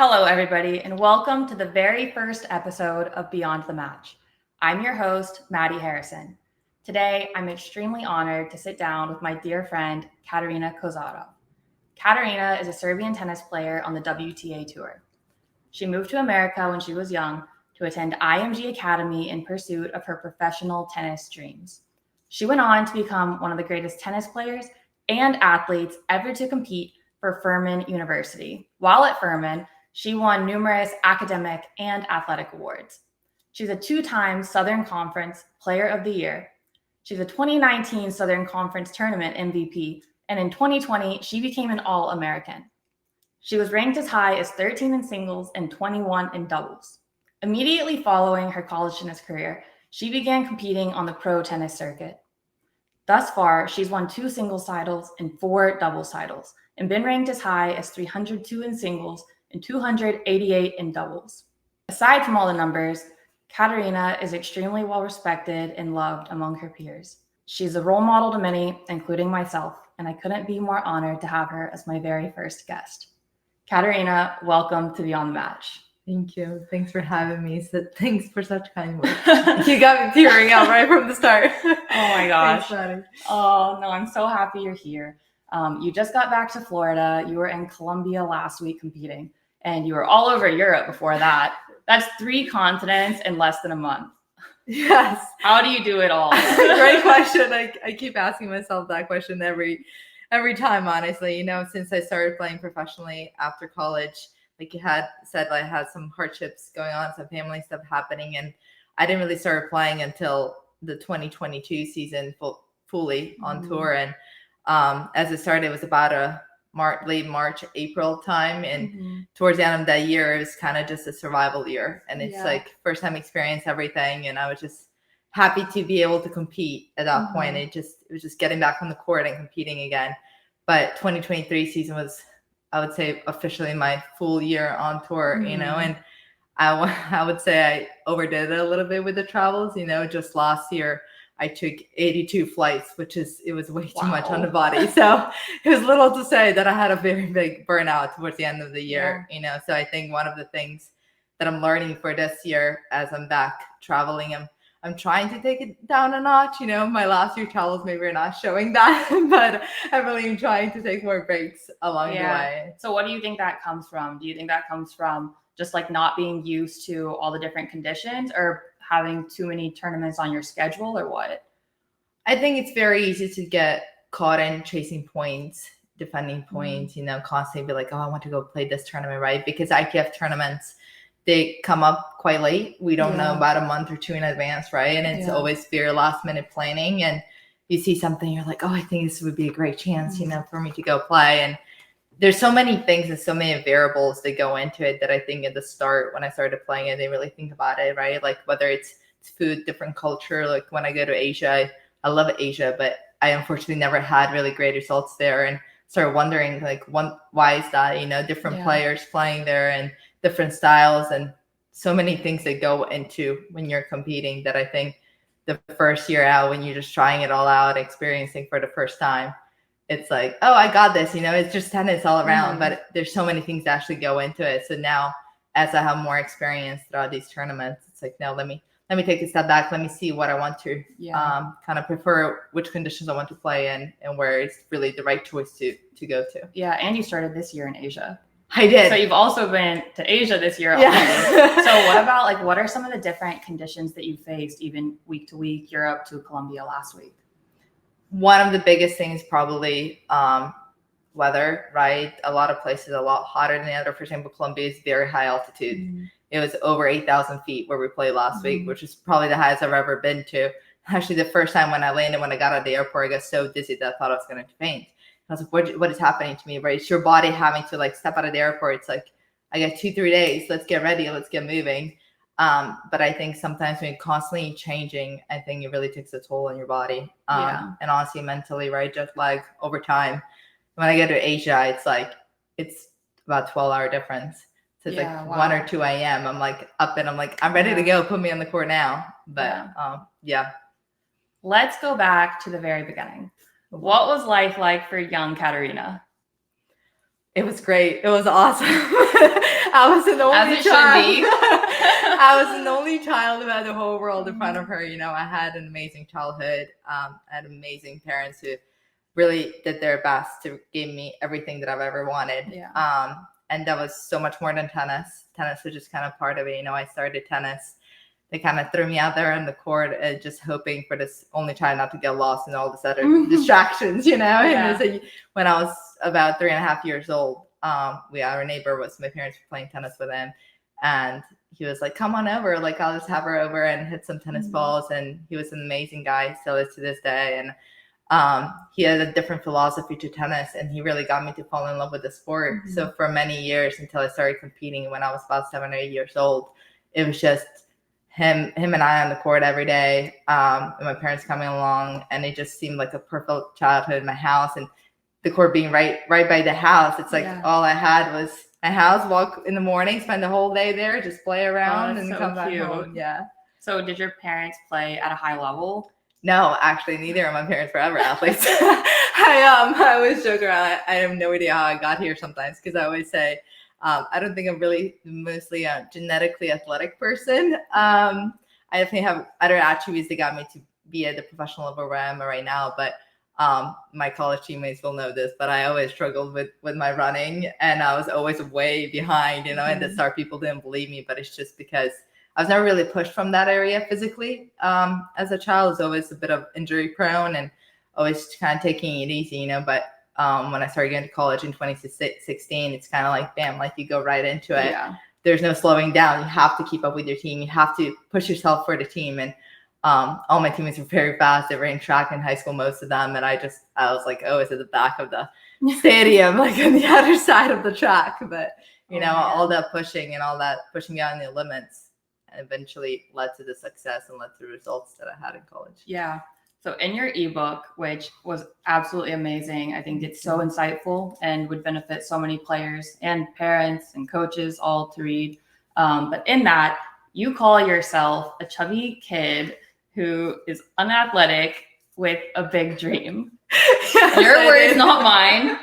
Hello, everybody, and welcome to the very first episode of Beyond the Match. I'm your host, Madi Harrison. Today, I'm extremely honored to sit down with my dear friend, Katarina Kozarov. Katarina is a Serbian tennis player on the WTA Tour. She moved to America when she was young to attend IMG Academy in pursuit of her professional tennis dreams. She went on to become one of the greatest tennis players and athletes ever to compete for Furman University. While at Furman, she won numerous academic and athletic awards. She's a two-time Southern Conference Player of the Year. She's a 2019 Southern Conference Tournament MVP, and in 2020, she became an All-American. She was ranked as high as 13 in singles and 21 in doubles. Immediately following her college tennis career, she began competing on the pro tennis circuit. Thus far, she's won 2 singles titles and 4 doubles titles, and been ranked as high as 302 in singles and 288 in doubles. Aside from all the numbers, Katarina is extremely well respected and loved among her peers. She's a role model to many, including myself, and I couldn't be more honored to have her as my very first guest. Katarina, welcome to Beyond the Match. Thank you. Thanks for having me. So thanks for such kind words. You got me tearing up right from the start. Oh my gosh. Thanks, oh no, I'm so happy you're here. You just got back to Florida. You were in Colombia last week competing, and you were all over Europe before that. That's 3 continents in less than a month. Yes. How do you do it all? Great question. I keep asking myself that question every time, honestly. You know, since I started playing professionally after college, like you had said, I had some hardships going on, some family stuff happening, and I didn't really start playing until the 2022 season fully on tour. And as it started, it was about a late March, April time. And towards the end of that year, it was kind of just a survival year. And it's like first time experience everything. And I was just happy to be able to compete at that point. It was just getting back on the court and competing again. But 2023 season was, I would say, officially my full year on tour, you know, and I would say I overdid it a little bit with the travels. You know, just last year, I took 82 flights, it was way too much on the body. So it was little to say that I had a very big burnout towards the end of the year, you know. So I think one of the things that I'm learning for this year as I'm back traveling, I'm trying to take it down a notch. You know, my last few travels maybe are not showing that, but I'm really trying to take more breaks along the way. So what do you think that comes from? Do you think that comes from just like not being used to all the different conditions, or having too many tournaments on your schedule, or what? I think it's very easy to get caught in chasing points, defending points, you know, constantly be like, oh, I want to go play this tournament, right? Because ITF tournaments, they come up quite late. We don't know about a month or 2 in advance, right? And it's always very last minute planning. And you see something, you're like, oh, I think this would be a great chance, you know, for me to go play. And there's so many things and so many variables that go into it that I think at the start, when I started playing, I didn't really think about it, right? Like whether it's food, different culture. Like when I go to Asia, I love Asia, but I unfortunately never had really great results there, and started wondering like, why is that? You know, different players playing there and different styles, and so many things that go into when you're competing that I think the first year out, when you're just trying it all out, experiencing for the first time, it's like, oh, I got this, you know, it's just tennis all around, but there's so many things that actually go into it. So now as I have more experience throughout these tournaments, it's like, now let me take a step back. Let me see what I want to kind of prefer, which conditions I want to play in, and where it's really the right choice to go to. Yeah. And you started this year in Asia. I did. So you've also been to Asia this year already. So what about, like, what are some of the different conditions that you faced even week to week, Europe to Colombia last week? One of the biggest things probably weather, right? A lot of places a lot hotter than the other. For example, Colombia is very high altitude. It was over 8,000 feet where we played last week, which is probably the highest I've ever been to. Actually, the first time when I landed, when I got out of the airport, I got so dizzy that I thought I was going to faint. I was like, what is happening to me, right? It's your body having to like step out of the airport. It's like, I got 2-3 days. Let's get ready. Let's get moving. But I think sometimes when you're constantly changing, I think it really takes a toll on your body. And honestly, mentally, right? Jet lag over time. When I go to Asia, it's about 12-hour difference. So it's like 1 or 2 a.m. I'm like up and I'm like, I'm ready to go. Put me on the court now. But Let's go back to the very beginning. What was life like for young Katarina? It was great. It was awesome. I was an only child. I was an only child who had the whole world in front of her. I had an amazing childhood. I had amazing parents who really did their best to give me everything that I've ever wanted. Yeah. And that was so much more than tennis. Tennis was just kind of part of it. I started tennis. They kind of threw me out there on the court, just hoping for this only child not to get lost in all this other distractions, Yeah. And so when I was about 3.5 years old, our neighbor was, my parents were playing tennis with him, and he was like, "Come on over, like I'll just have her over and hit some tennis balls." And he was an amazing guy, still is to this day. And he had a different philosophy to tennis, and he really got me to fall in love with the sport. So for many years, until I started competing when I was about 7 or 8 years old, it was just him and I on the court every day, and my parents coming along, and it just seemed like a perfect childhood in my house. And the court being right by the house, it's like all I had was my house, walk in the morning, spend the whole day there, just play around, and come back home. Yeah. So did your parents play at a high level? No, actually, neither of my parents were ever athletes. I always joke around. I have no idea how I got here sometimes, because I always say, I don't think I'm really mostly a genetically athletic person. I definitely have other attributes that got me to be at the professional level where I am right now. But my college teammates will know this, but I always struggled with my running, and I was always way behind, and at the start people didn't believe me, but it's just because I was never really pushed from that area physically. As a child, I was always a bit of injury prone and always kind of taking it easy, But when I started getting to college in 2016, it's kind of like, bam, like you go right into it. Yeah. There's no slowing down. You have to keep up with your team. You have to push yourself for the team. And all my teammates were very fast. They ran track in high school, most of them. And I was like, oh, it's at the back of the stadium, like on the other side of the track. But, all that pushing and all that pushing beyond the limits eventually led to the success and led to the results that I had in college. Yeah. So in your ebook, which was absolutely amazing, I think it's so insightful and would benefit so many players and parents and coaches all to read. But in that, you call yourself a chubby kid who is unathletic with a big dream. Yes, your words, not mine.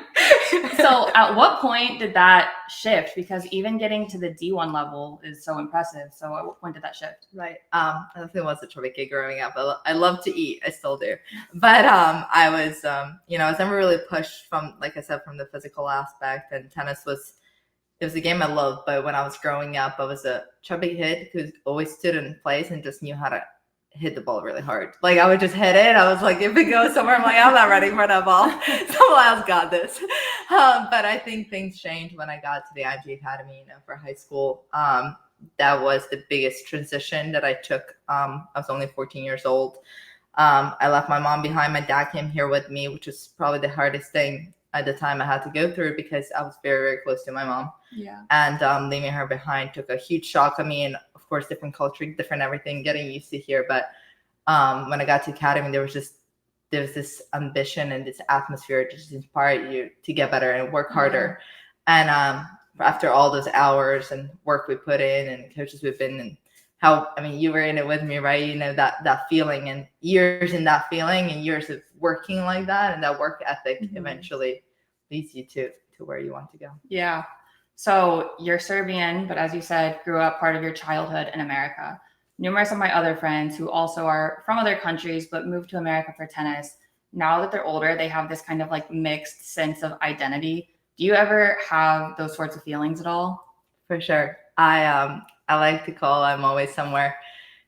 So at what point did that shift? Because even getting to the D1 level is so impressive. So at what point did that shift? Right. I definitely was a chubby kid growing up. I love to eat. I still do. But I was, I was never really pushed from, like I said, from the physical aspect. And tennis it was a game I loved. But when I was growing up, I was a chubby kid who always stood in place and just knew how to hit the ball really hard. Like I would just hit it. I was like, if it goes somewhere, I'm like, I'm not ready for that ball. Someone else got this. But I think things changed when I got to the IMG Academy, for high school. That was the biggest transition that I took. I was only 14 years old. I left my mom behind. My dad came here with me, which was probably the hardest thing at the time I had to go through, because I was very, very close to my mom. Yeah. And leaving her behind took a huge shock on me. And of course, different culture, different everything, getting used to here. But when I got to Academy, there was this ambition and this atmosphere to just inspire you to get better and work harder. And after all those hours and work we put in and coaches we've been in, you were in it with me, right? That feeling and years in that feeling and years of working like that, and that work ethic eventually leads you to where you want to go. Yeah. So you're Serbian, but as you said, grew up part of your childhood in America. Numerous of my other friends who also are from other countries, but moved to America for tennis, now that they're older, they have this kind of like mixed sense of identity. Do you ever have those sorts of feelings at all? For sure. I like to call I'm always somewhere,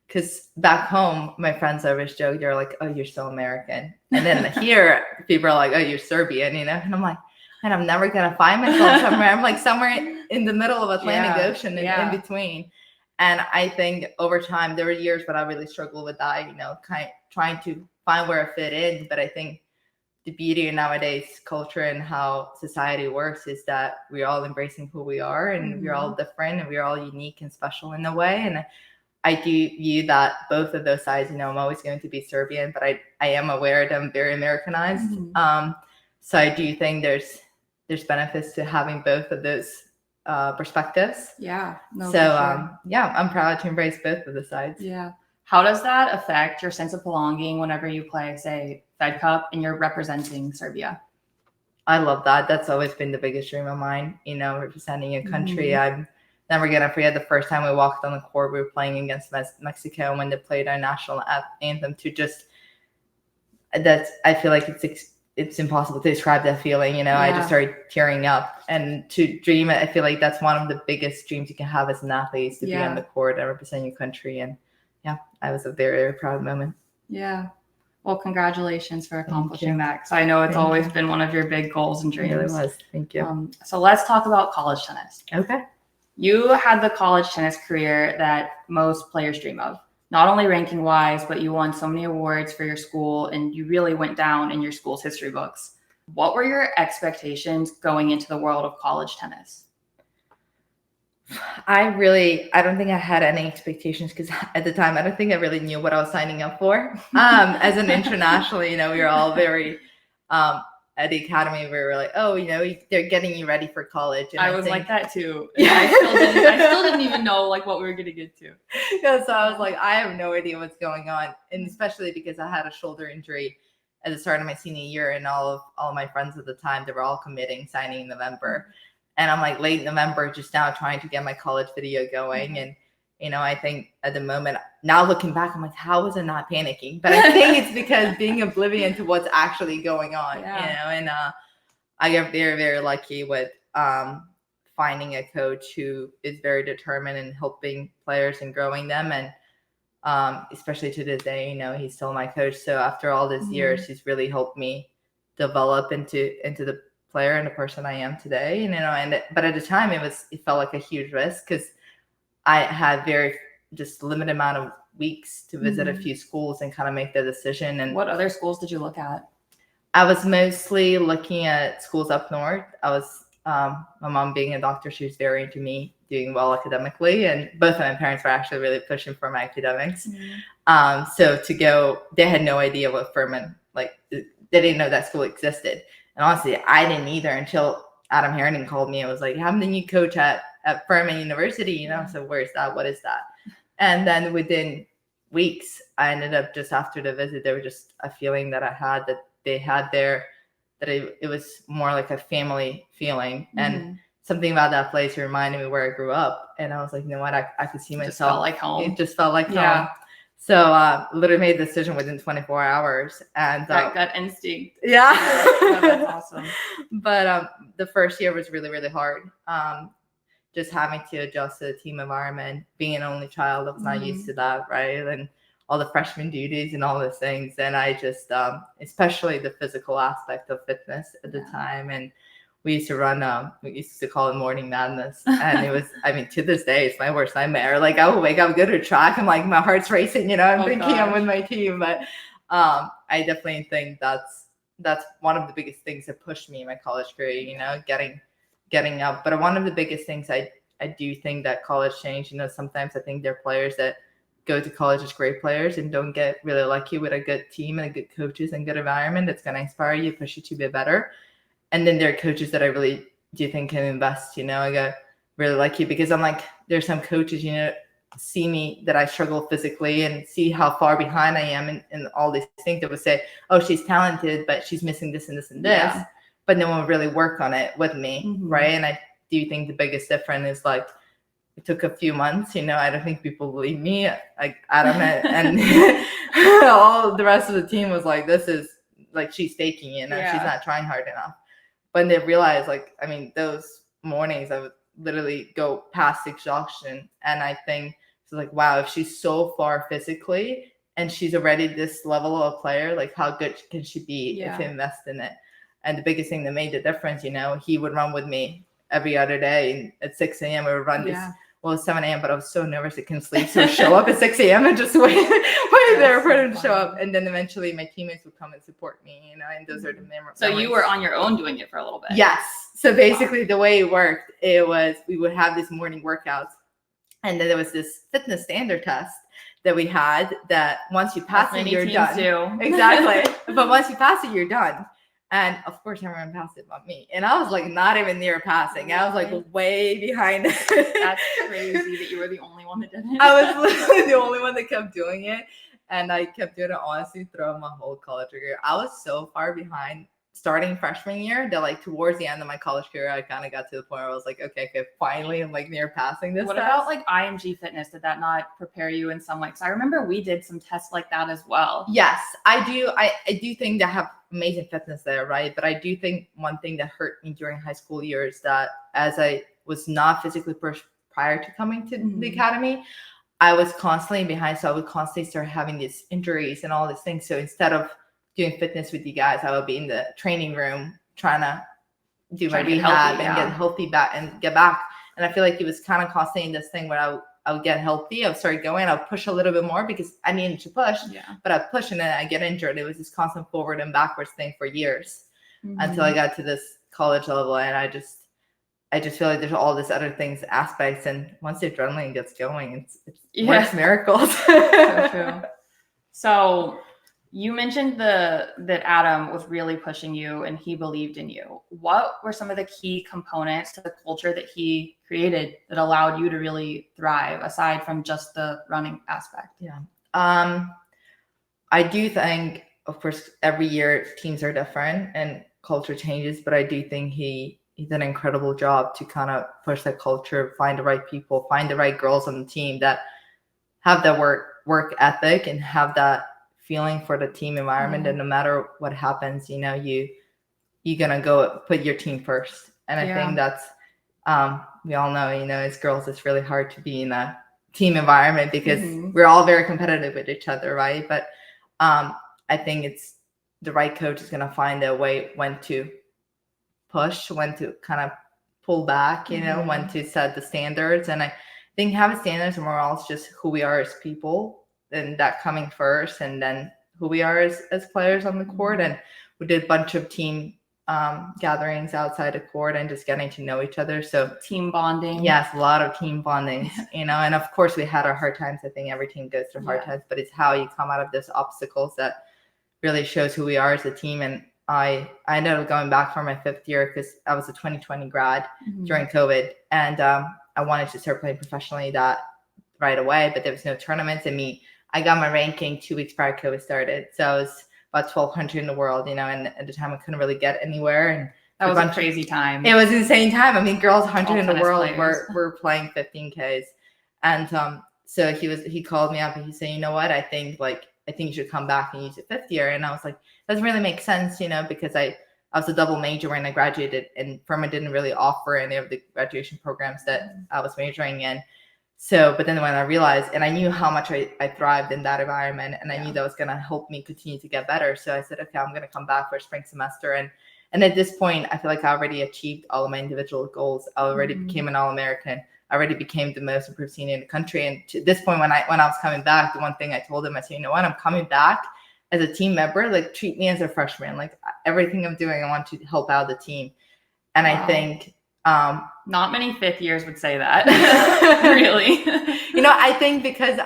because back home, my friends always joke, they're like, oh, you're so American. And then here, people are like, oh, you're Serbian, And I'm like, and I'm never going to find myself somewhere. I'm like somewhere in the middle of Atlantic Ocean in between. And I think over time, there were years when I really struggled with that, kind of trying to find where I fit in. But I think the beauty of nowadays culture and how society works is that we're all embracing who we are, and we're all different, and we're all unique and special in a way. And I do view that both of those sides, I'm always going to be Serbian, but I am aware that I'm very Americanized. So I do think there's benefits to having both of those perspectives. Yeah. No, so I'm proud to embrace both of the sides. Yeah. How does that affect your sense of belonging whenever you play, say, Fed Cup and you're representing Serbia? I love that. That's always been the biggest dream of mine, representing a country. I'm never going to forget the first time we walked on the court. We were playing against Mexico when they played our national anthem. I feel like it's impossible to describe that feeling. I just started tearing up. And to dream it, I feel like that's one of the biggest dreams you can have as an athlete, is to be on the court and represent your country. And I was a very, very proud moment. Yeah. Well, congratulations for accomplishing that, because I know it's always been one of your big goals and dreams. It really was. Thank you. So let's talk about college tennis. Okay. You had the college tennis career that most players dream of, not only ranking wise, but you won so many awards for your school and you really went down in your school's history books. What were your expectations going into the world of college tennis? I don't think I had any expectations, because at the time, I don't think I really knew what I was signing up for. As an international, we were all very, at the academy, we were like, oh, they're getting you ready for college. And I was like that too. I still didn't even know like what we were going to get to. Yeah, so I was like, I have no idea what's going on. And especially because I had a shoulder injury at the start of my senior year, and all of my friends at the time, they were all signing in November. And I'm like late November, just now trying to get my college video going. And, I think at the moment, now looking back, I'm like, how was I not panicking? But I think it's because being oblivious to what's actually going on, and I get very, very lucky with finding a coach who is very determined in helping players and growing them. And especially to this day, he's still my coach. So after all these years, he's really helped me develop into the player and the person I am today. But at the time it felt like a huge risk, because I had just limited amount of weeks to visit a few schools and kind of make the decision. And what other schools did you look at? I was mostly looking at schools up north. I was my mom being a doctor, she was very into me doing well academically, and both of my parents were actually really pushing for my academics. So to go, they had no idea what Furman, like they didn't know that school existed. And honestly, I didn't either until Adam Harrington called me and was like, I'm the new coach at Furman University, So where's that? What is that? And then within weeks, I ended up, just after the visit, there was just a feeling that I had that they had there, that it was more like a family feeling. And something about that place reminded me where I grew up. And I was like, you know what? I could see myself. Just felt like home. It just felt like home. So literally made the decision within 24 hours. And that gut instinct. Yeah. That's awesome. But the first year was really, really hard. Just having to adjust to the team environment, being an only child, I was not used to that, right? And all the freshman duties and all those things. And I just, especially the physical aspect of fitness at the time. And we used to run, we used to call it morning madness. And it was, to this day, it's my worst nightmare. Like I would wake up, go to track, and like my heart's racing, I'm thinking I'm with my team. But I definitely think that's one of the biggest things that pushed me in my college career, getting up. But one of the biggest things I do think that college changed, sometimes I think there are players that go to college as great players and don't get really lucky with a good team and good coaches and good environment that's going to inspire you, push you to be better. And then there are coaches that I really do think can invest, I got really lucky because I'm like, there's some coaches, see me that I struggle physically and see how far behind I am in all these things that would say, oh, she's talented, but she's missing this and this and this. Yeah. But no one really work on it with me. Right. And I do think the biggest difference is like, it took a few months, I don't think people believe me. Like Adam and all the rest of the team was like, this is like, she's faking it, she's not trying hard enough. But they realized, those mornings I would literally go past exhaustion. And I think it's like, wow, if she's so far physically and she's already this level of player, like how good can she be if you invest in it? And the biggest thing that made the difference, he would run with me every other day. And at 6 a.m. we would run this. Well, it's 7 a.m., but I was so nervous I couldn't sleep. So show up at 6 a.m. and just wait there for him to show up. And then eventually my teammates would come and support me, and those are the memories. So you were on your own doing it for a little bit? Yes. So basically the way it worked, it was we would have these morning workouts. And then there was this fitness standard test that we had that once you pass it, you're done. Exactly. But once you pass it, you're done. And of course, everyone passed it but me. And I was like, not even near passing. I was like way behind. That's crazy that you were the only one that did it. I was literally the only one that kept doing it. And I kept doing it honestly throughout my whole college career. I was so far behind starting freshman year that like towards the end of my college career, I kind of got to the point where I was like, okay, finally I'm like near passing this What test. about like IMG fitness? Did that not prepare you in some way? Because I remember we did some tests like that as well. Yes, I do. I do think they have amazing fitness there, right? But I do think one thing that hurt me during high school years that as I was not physically pushed prior to coming to the academy, I was constantly behind. So I would constantly start having these injuries and all these things. So instead of doing fitness with you guys, I would be in the training room trying to do my rehab and get healthy back and get back. And I feel like it was kind of constantly in this thing where I would get healthy. I would start going. I would push a little bit more because I needed to push, but I'd push and then I get injured. It was this constant forward and backwards thing for years until I got to this college level. And I just feel like there's all these other things, aspects. And once the adrenaline gets going, it works miracles. So true. So you mentioned that Adam was really pushing you and he believed in you. What were some of the key components to the culture that he created that allowed you to really thrive aside from just the running aspect? Yeah. I do think, of course, every year teams are different and culture changes, but I do think he did an incredible job to kind of push that culture, find the right people, find the right girls on the team that have that work ethic and have that feeling for the team environment. And no matter what happens, you're gonna go put your team first. And I think that's we all know, as girls, it's really hard to be in a team environment because we're all very competitive with each other, right? But I think it's the right coach is gonna find a way when to push, when to kind of pull back, when to set the standards. And I think having standards and morale is just who we are as people, and that coming first, and then who we are as players on the court. And we did a bunch of team gatherings outside the court and just getting to know each other. So team bonding. Yes, a lot of team bonding, and of course we had our hard times. I think every team goes through hard times, but it's how you come out of those obstacles that really shows who we are as a team. And I ended up going back for my 5th year because I was a 2020 grad during COVID, and I wanted to start playing professionally that right away, but there was no tournaments. And I got my ranking 2 weeks prior COVID started, so I was about 1,200 in the world, and at the time I couldn't really get anywhere. And that was a crazy time. It was an insane time. I mean, girls 100 in the world were playing 15Ks, and so he called me up and he said, you know what, I think you should come back and use your 5th year. And I was like, doesn't really make sense, because I was a double major when I graduated, and Furman didn't really offer any of the graduation programs that I was majoring in. So, but then when I realized, and I knew how much I thrived in that environment, and I knew that was going to help me continue to get better. So I said, okay, I'm going to come back for a spring semester. And at this point, I feel like I already achieved all of my individual goals. I already became an All-American. I already became the most improved senior in the country. And to this point, when I was coming back, the one thing I told him, I said, you know what, I'm coming back as a team member. Like, treat me as a freshman. Like, everything I'm doing, I want to help out the team. And I think not many 5th years would say that. Really. I think because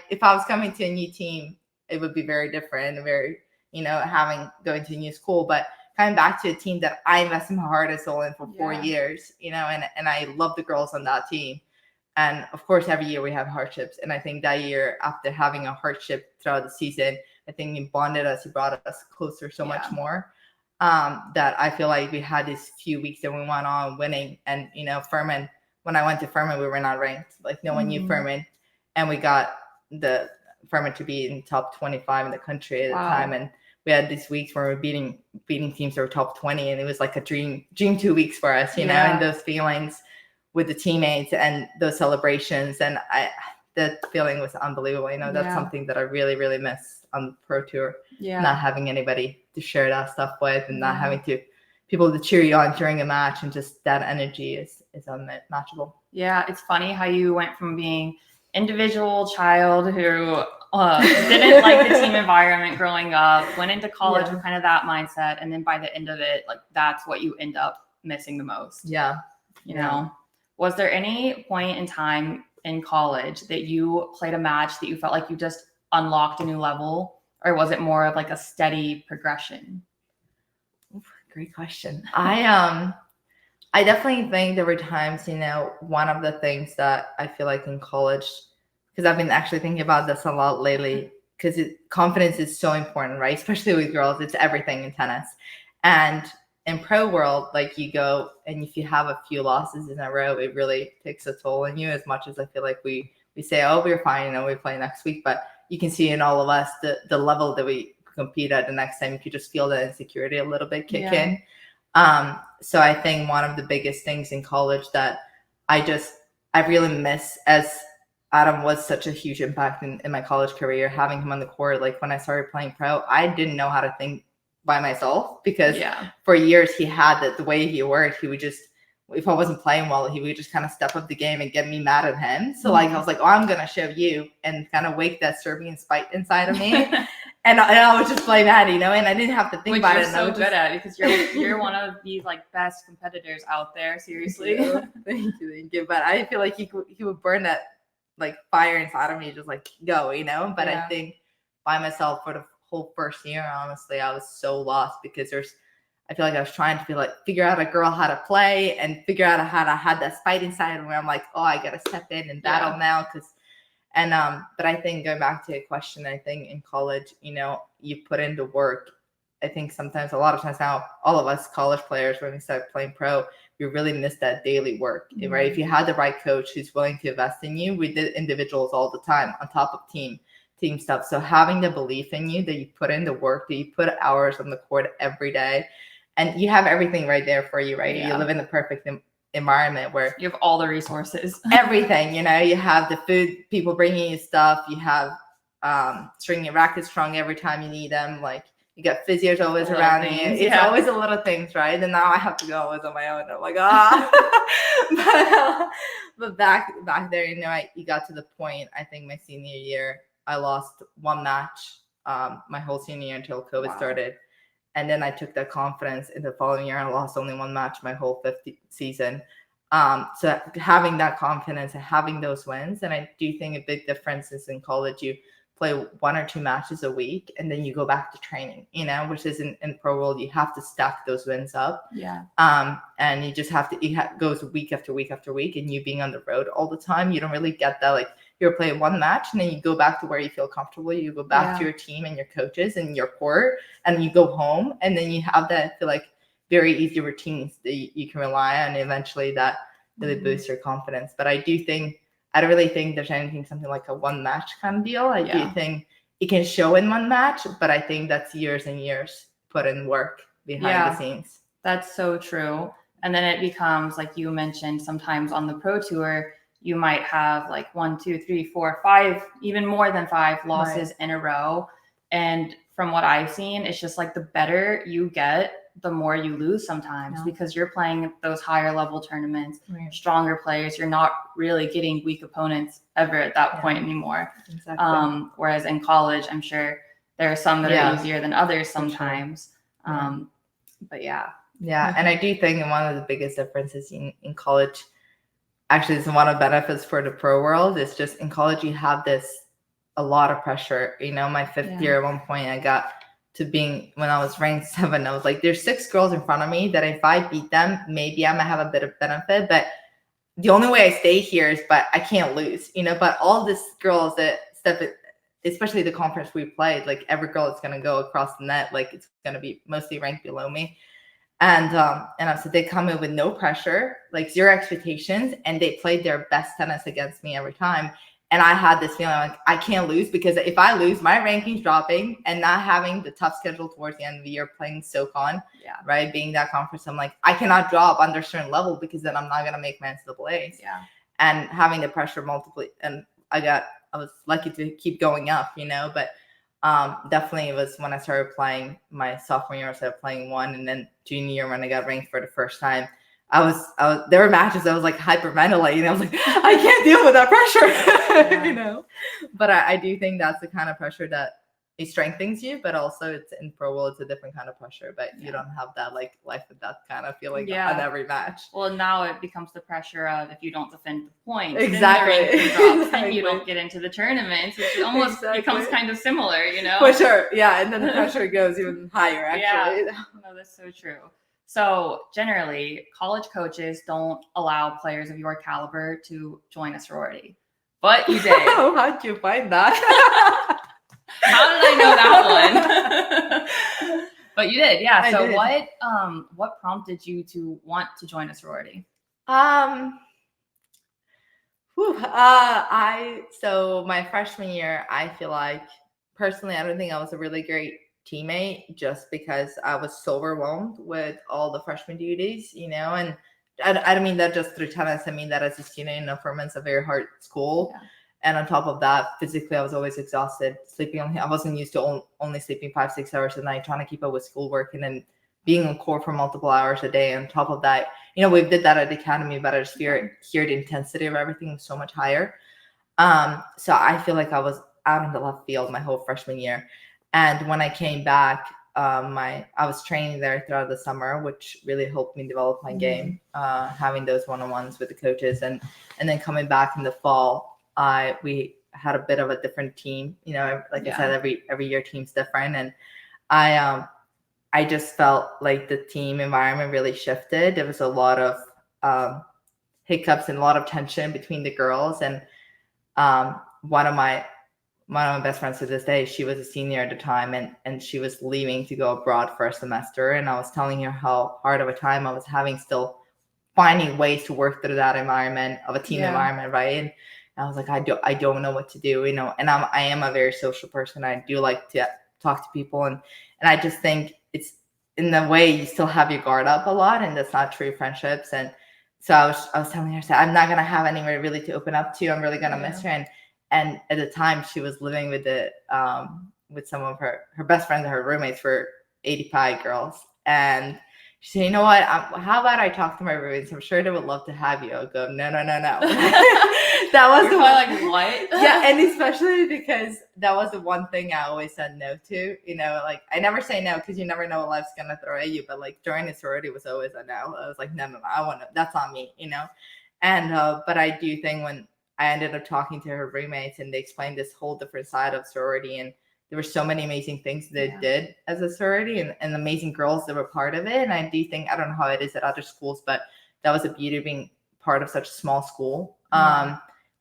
if I was coming to a new team, it would be very different and very, going to a new school. But coming back to a team that I invested my heart and soul in for 4 years, and I love the girls on that team. And of course, every year we have hardships. And I think that year, after having a hardship throughout the season, I think he bonded us, he brought us closer so much more. That I feel like we had these few weeks that we went on winning. And, Furman, when I went to Furman, we were not ranked. Like, no one knew Furman. And we got the Furman to be in top 25 in the country at the time. And we had these weeks where we were beating teams that were top 20. And it was like a dream 2 weeks for us, and those feelings with the teammates and those celebrations. And that feeling was unbelievable. That's something that I really, really miss on the pro tour. Not having anybody to share that stuff with, and not having people to cheer you on during a match, and just that energy is unmatchable. Yeah, it's funny how you went from being individual child who didn't like the team environment growing up, went into college with kind of that mindset, and then by the end of it, like, that's what you end up missing the most. Was there any point in time in college that you played a match that you felt like you just unlocked a new level, or was it more of like a steady progression? Great question. I definitely think there were times, one of the things that I feel like in college, because I've been actually thinking about this a lot lately, because confidence is so important, right? Especially with girls, it's everything in tennis. And in pro world, like you go and if you have a few losses in a row, it really takes a toll on you. As much as I feel like we say, oh, we're fine, we play next week, but you can see in all of us the level that we compete at the next time. You just feel that insecurity a little bit kick in. So I think one of the biggest things in college that I really miss, as Adam was such a huge impact in my college career, having him on the court. Like when I started playing pro, I didn't know how to think by myself because for years he had the way he worked. He would just, if I wasn't playing well, he would just kind of step up the game and get me mad at him. So like I was like, oh, I'm gonna show you, and kind of wake that Serbian spite inside of me. And I would just play Madi, and I didn't have to think about it. Which you're so good at, because you're one of the like best competitors out there. Seriously, thank you. But I feel like he would burn that like fire inside of me, just like go, But I think by myself for the whole first year, honestly, I was so lost because I feel like I was trying to figure out a girl how to play and figure out how to have that spite inside where I'm like, oh, I gotta step in and battle now, but I think going back to your question, I think in college, you put in the work. I think sometimes, a lot of times now, all of us college players, when we start playing pro, we really miss that daily work, right? If you had the right coach who's willing to invest in you, we did individuals all the time on top of team stuff. So having the belief in you that you put in the work, that you put hours on the court every day, and you have everything right there for you, right? You live in the perfect environment where you have all the resources, everything, you have the food, people bringing you stuff, you have stringing your rackets strong every time you need them, like you got physios always around you. It's always a little things, right? And now I have to go always on my own. I'm like, but back there, you got to the point, I think my senior year, I lost one match my whole senior year until COVID started. And then I took that confidence in the following year and lost only one match my whole fifth season. So having that confidence and having those wins, and I do think a big difference is in college, you play 1 or 2 matches a week and then you go back to training, which is in pro world, you have to stack those wins up. And you just have to, it goes week after week after week, and you being on the road all the time, you don't really get that, like you're playing one match and then you go back to where you feel comfortable. You go back to your team and your coaches and your court, and you go home, and then you have that, feel like very easy routines that you can rely on, and eventually that really boosts your confidence. But I don't really think there's anything, something like a one match kind of deal. I do think it can show in one match, but I think that's years and years put in work behind the scenes. That's so true. And then it becomes, like you mentioned, sometimes on the pro tour, you might have like 1, 2, 3, 4, 5, even more than 5 losses in a row. And from what I've seen, it's just like the better you get, the more you lose sometimes, because you're playing those higher level tournaments, stronger players. You're not really getting weak opponents ever at that point anymore. Exactly. Whereas in college, I'm sure there are some that are easier than others sometimes. But and I do think one of the biggest differences in college, actually, it's one of the benefits for the pro world, is just in college you have a lot of pressure. My 5th year, at one point I got to being, when I was ranked 7, I was like, there's 6 girls in front of me that if I beat them, maybe I might have a bit of benefit, but the only way I stay here is, but I can't lose, but all these girls that step it, especially the conference we played, like every girl that's going to go across the net, like it's going to be mostly ranked below me. And I said, they come in with no pressure, like 0 expectations, and they played their best tennis against me every time. And I had this feeling like I can't lose, because if I lose, my ranking's dropping, and not having the tough schedule towards the end of the year, playing SoCon, right, being that conference, I'm like, I cannot drop under a certain level, because then I'm not going to make my NCAAs. And having the pressure multiply, and I was lucky to keep going up, but definitely it was when I started playing my sophomore year, I started playing 1, and then junior year when I got ranked for the first time, I was there were matches I was like hyperventilating. I was like, I can't deal with that pressure, But I do think that's the kind of pressure that it strengthens you, but also it's in pro world, it's a different kind of pressure, but you don't have that like life with that kind of feeling on every match. Well, now it becomes the pressure of, if you don't defend the points, exactly, then you don't get into the tournaments, which almost becomes kind of similar, For sure, and then the pressure goes even higher, actually. No, that's so true. So generally, college coaches don't allow players of your caliber to join a sorority, but you did. Oh, how'd you find that? How did I know that one? But you did, yeah. I So did. what prompted you to want to join a sorority? So my freshman year, I feel like personally, I don't think I was a really great teammate just because I was so overwhelmed with all the freshman duties, and I don't mean that just through tennis. I mean that as a student, Furman's a very hard school. Yeah. And on top of that, physically, I was always exhausted. I wasn't used to only sleeping 5-6 hours a night, trying to keep up with schoolwork and then being on court for multiple hours a day. On top of that, we did that at the academy, but I just here the intensity of everything was so much higher. So I feel like I was out in the left field my whole freshman year. And when I came back, I was training there throughout the summer, which really helped me develop my game, having those one-on-ones with the coaches. And then coming back in the fall, we had a bit of a different team. I said, every year team's different. And I just felt like the team environment really shifted. There was a lot of hiccups and a lot of tension between the girls. And one of my best friends to this day, she was a senior at the time, and she was leaving to go abroad for a semester. And I was telling her how hard of a time I was having, still finding ways to work through that environment of a team environment, right? And I was like, I don't know what to do, and I am a very social person. I do like to talk to people, and I just think it's in the way you still have your guard up a lot, and that's not true friendships. And so I was telling her, I'm not gonna have anywhere really to open up to. I'm really gonna miss her. And at the time, she was living with with some of her best friends and her roommates were 85 girls. And she said, you know what? How about I talk to my roommates? I'm sure they would love to have you. I'll go, no. That was You're like, what? Yeah, and especially because that was the one thing I always said no to. I never say no because you never know what life's gonna throw at you. But joining a sorority was always a no. I was like, no, I want to. That's on me, And but I do think when I ended up talking to her roommates and they explained this whole different side of sorority, and there were so many amazing things they did as a sorority and amazing girls that were part of it. And I do think, I don't know how it is at other schools, but that was a beauty of being part of such a small school.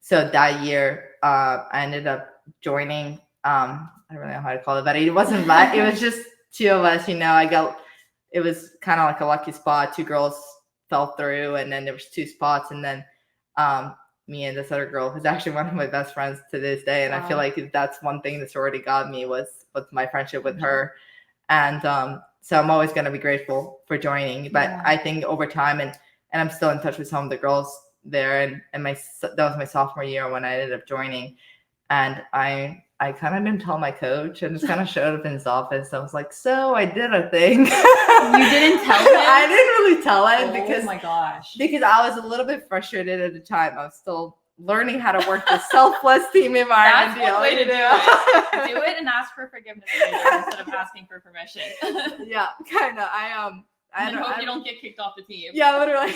So that year, I ended up joining, I don't really know how to call it, but it wasn't that. It was just two of us, it was kind of like a lucky spot. Two girls fell through, and then there was two spots. And then me and this other girl, who's actually one of my best friends to this day. And I feel like that's one thing the sorority got me was my friendship with her. And so I'm always going to be grateful for joining. But I think over time, and I'm still in touch with some of the girls there. And that was my sophomore year when I ended up joining. And I kind of didn't tell my coach, and just kind of showed up in his office. I was like, so I did a thing. You didn't tell him? I didn't really tell him because, oh my gosh. Because I was a little bit frustrated at the time. I was still learning how to work the selfless team environment. That's one way to do it. Do it and ask for forgiveness instead of asking for permission. Yeah, kind of. I hope you don't get kicked off the team. Yeah, literally.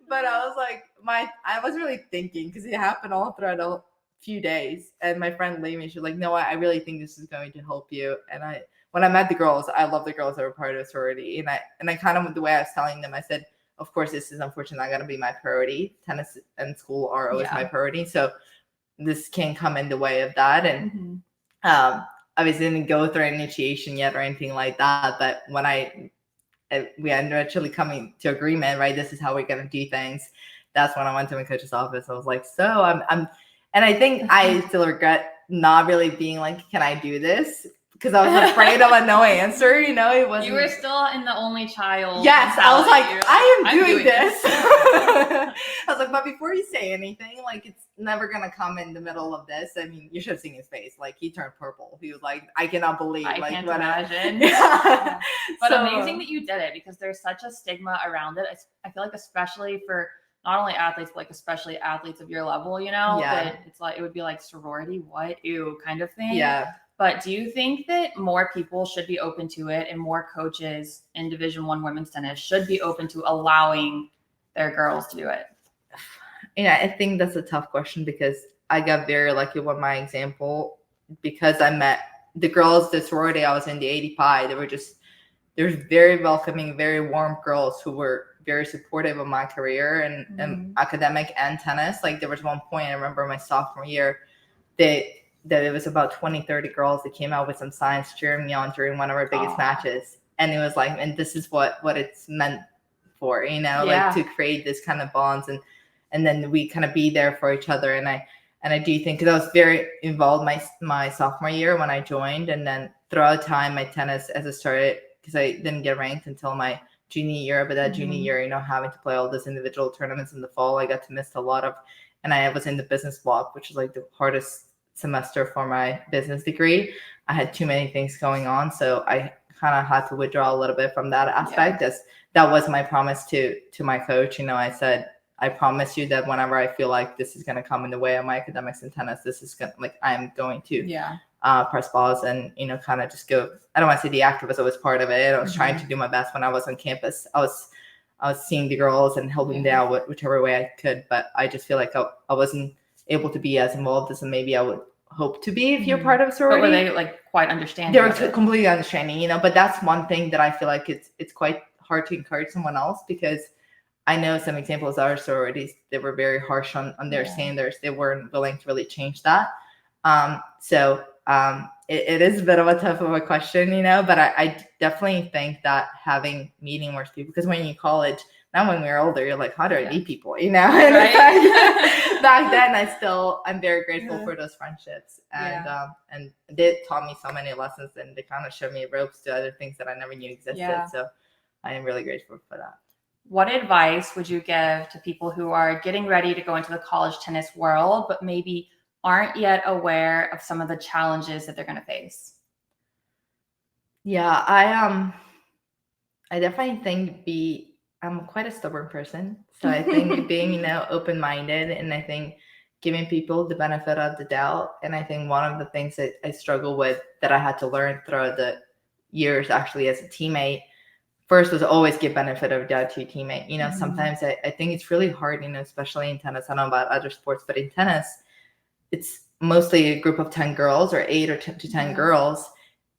But I was like, I was really thinking, because it happened all throughout a few days. And my friend Lamy, she was like, no, I really think this is going to help you. And when I met the girls, I love the girls that were part of the sorority. And I kind of, the way I was telling them, I said, of course, this is unfortunately not going to be my priority. Tennis and school are always my priority. So this can't come in the way of that. And obviously didn't go through initiation yet or anything like that. But when we ended up actually coming to agreement, right? This is how we're going to do things. That's when I went to my coach's office. I was like, so I'm and I think I still regret not really being like, can I do this? Because I was afraid of a no answer, it wasn't. You were still in the only child. Yes, I was like, I am doing this. I was like, but before you say anything, it's never going to come in the middle of this. I mean, you should have seen his face. He turned purple. He was like, I cannot believe. I can't imagine. Yeah. But amazing that you did it, because there's such a stigma around it. I feel like especially for not only athletes, but especially athletes of your level, that it's it would be like sorority, what, ew, kind of thing. Yeah. But do you think that more people should be open to it, and more coaches in Division I women's tennis should be open to allowing their girls to do it? Yeah, I think that's a tough question, because I got very lucky with my example, because I met the girls, the sorority I was in, the 85, they were very welcoming, very warm girls who were very supportive of my career and academic and tennis. There was one point, I remember my sophomore year, that it was about 20, 30 girls that came out with some signs cheering me on during one of our biggest matches. And it was like, and this is what it's meant for, like to create this kind of bonds and then we kind of be there for each other. And I do think, because I was very involved my sophomore year when I joined, and then throughout time my tennis as I started, because I didn't get ranked until my junior year, but that junior year, having to play all those individual tournaments in the fall, I got to miss a lot of, and I was in the business block, which is like the hardest semester for my business degree. I had too many things going on, so I kind of had to withdraw a little bit from that aspect. As that was my promise to my coach. I said, I promise you that whenever I feel like this is going to come in the way of my academics in tennis, this is going to, like, I'm going to press pause and, kind of just go. I don't want to say deactive, as I was part of it. I was trying to do my best when I was on campus. I was seeing the girls and helping them out whichever way I could, but I just feel like I wasn't able to be as involved as maybe I would hope to be if you're part of a sorority. But were they like quite understanding? They were completely understanding, but that's one thing that I feel like it's quite hard to encourage someone else, because I know some examples of our sororities, they were very harsh on their standards. They weren't willing to really change that. So it is a bit of a tough of a question, but I definitely think that having meeting more people, because when you're in college, now when we're older, you're like, how do I meet people, And right? Back then, I'm very grateful for those friendships. And they taught me so many lessons, and they kind of showed me ropes to other things that I never knew existed. Yeah. So I am really grateful for that. What advice would you give to people who are getting ready to go into the college tennis world, but maybe aren't yet aware of some of the challenges that they're going to face? Yeah, I definitely think I'm quite a stubborn person. So I think being, open-minded, and I think giving people the benefit of the doubt. And I think one of the things that I struggle with, that I had to learn throughout the years actually as a teammate, first was always give benefit of doubt to your teammate. Sometimes I think it's really hard, especially in tennis. I don't know about other sports, but in tennis, it's mostly a group of 10 girls or 8 or 10 to 10 girls,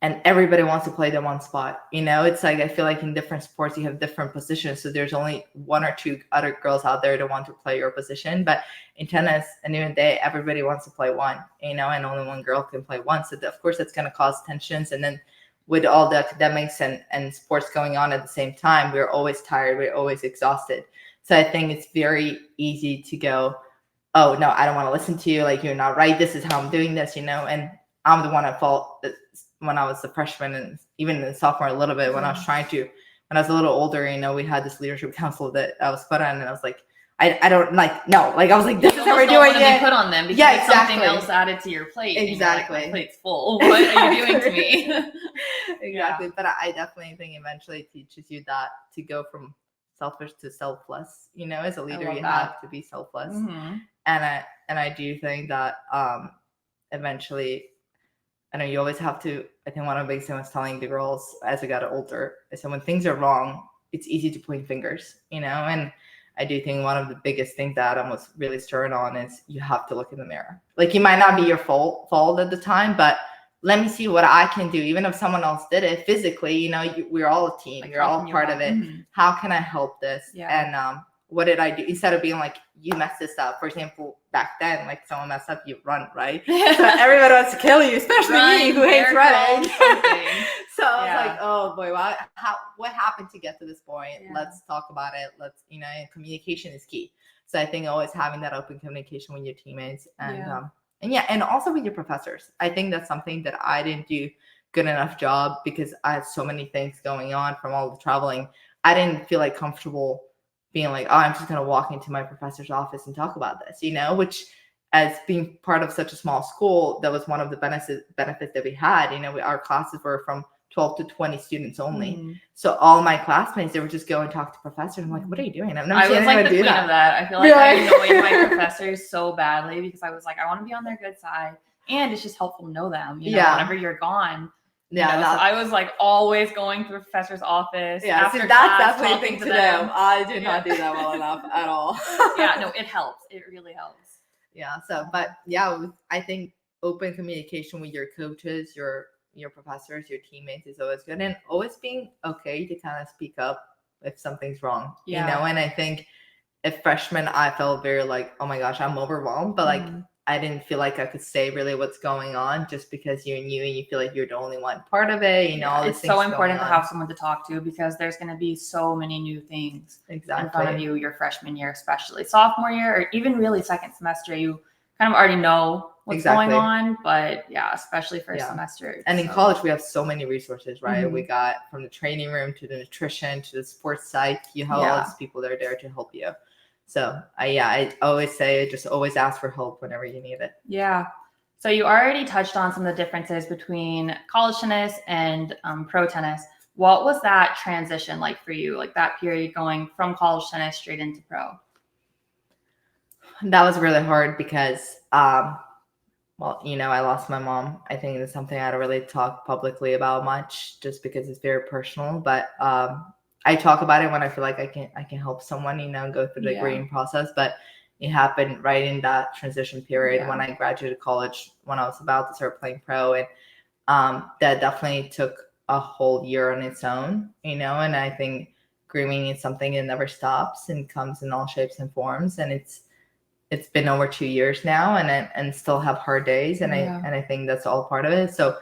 and everybody wants to play the one spot. It's like, I feel like in different sports, you have different positions. So there's only 1 or 2 other girls out there that want to play your position. But in tennis, and even day, everybody wants to play one, and only one girl can play one. So of course, that's going to cause tensions. And then with all the academics and sports going on at the same time, we're always tired. We're always exhausted. So I think it's very easy to go, oh, no, I don't want to listen to you. Like, you're not right. This is how I'm doing this, and I'm the one at fault. When I was a freshman, and even in sophomore a little bit, when I was when I was a little older, we had this leadership council that I was put on, and I was like, I don't like, no, like, I was like, this is how we're doing it. Put on them because it's something else added to your plate. Exactly. Like, my plate's full. What are you doing to me? Exactly. Yeah. But I definitely think eventually it teaches you that to go from selfish to selfless. As a leader, you have to be selfless. Mm-hmm. And I do think that eventually, I know you always have to. I think one of the biggest things I was telling the girls as I got older is that when things are wrong, it's easy to point fingers, and I do think one of the biggest things that Adam was really stern on is you have to look in the mirror. Like, it might not be your fault at the time, but let me see what I can do. Even if someone else did it physically, we're all a team. Like, we're all part of it. Mm-hmm. How can I help this? Yeah. And what did I do? Instead of being like, you messed this up. For example, back then, like, someone messed up, you run, right? So everybody wants to kill you, especially me, who hates running. So I was like, oh boy, what happened to get to this point? Yeah. Let's talk about it. Let's, communication is key. So I think always having that open communication with your teammates and also with your professors. I think that's something that I didn't do good enough job, because I had so many things going on from all the traveling. I didn't feel like comfortable being like, oh, I'm just going to walk into my professor's office and talk about this, which, as being part of such a small school, that was one of the benefits that we had. Our classes were from 12 to 20 students only. Mm-hmm. So all my classmates, they would just go and talk to professors. I'm like, what are you doing? I was like the queen of that. I feel like I annoyed my professors so badly, because I was like, I want to be on their good side. And it's just helpful to know them, whenever you're gone. Yeah, so I was like always going to the professor's office. Yeah, after class, that's talking to them. I did not do that well enough at all. Yeah, no, it helps. It really helps. Yeah. So, but yeah, I think open communication with your coaches, your professors, your teammates is always good, and always being okay to kind of speak up if something's wrong. And I think as freshman, I felt very like, oh my gosh, I'm overwhelmed, but like. I didn't feel like I could say really what's going on just because you're new and you feel like you're the only one part of it. All these it's things so important to going on. have someone to talk to because there's going to be so many new things in front of Exactly. you your freshman year, especially sophomore year, or even really second semester. You kind of already know what's going on, but yeah, especially first semester. And in college, we have so many resources, right? We got from the training room to the nutrition to the sports psych. You have all these people that are there to help you. So I always say, just always ask for help whenever you need it. Yeah. So you already touched on some of the differences between college tennis and pro tennis. What was that transition like for you? Like that period going from college tennis straight into pro? That was really hard because, I lost my mom. I think it's something I don't really talk publicly about much just because it's very personal. But I talk about it when I feel like I can help someone, go through the grieving process. But it happened right in that transition period when I graduated college, when I was about to start playing pro. And that definitely took a whole year on its own, and I think grieving is something that never stops and comes in all shapes and forms. And it's been over 2 years now and still have hard days. And I think that's all part of it. So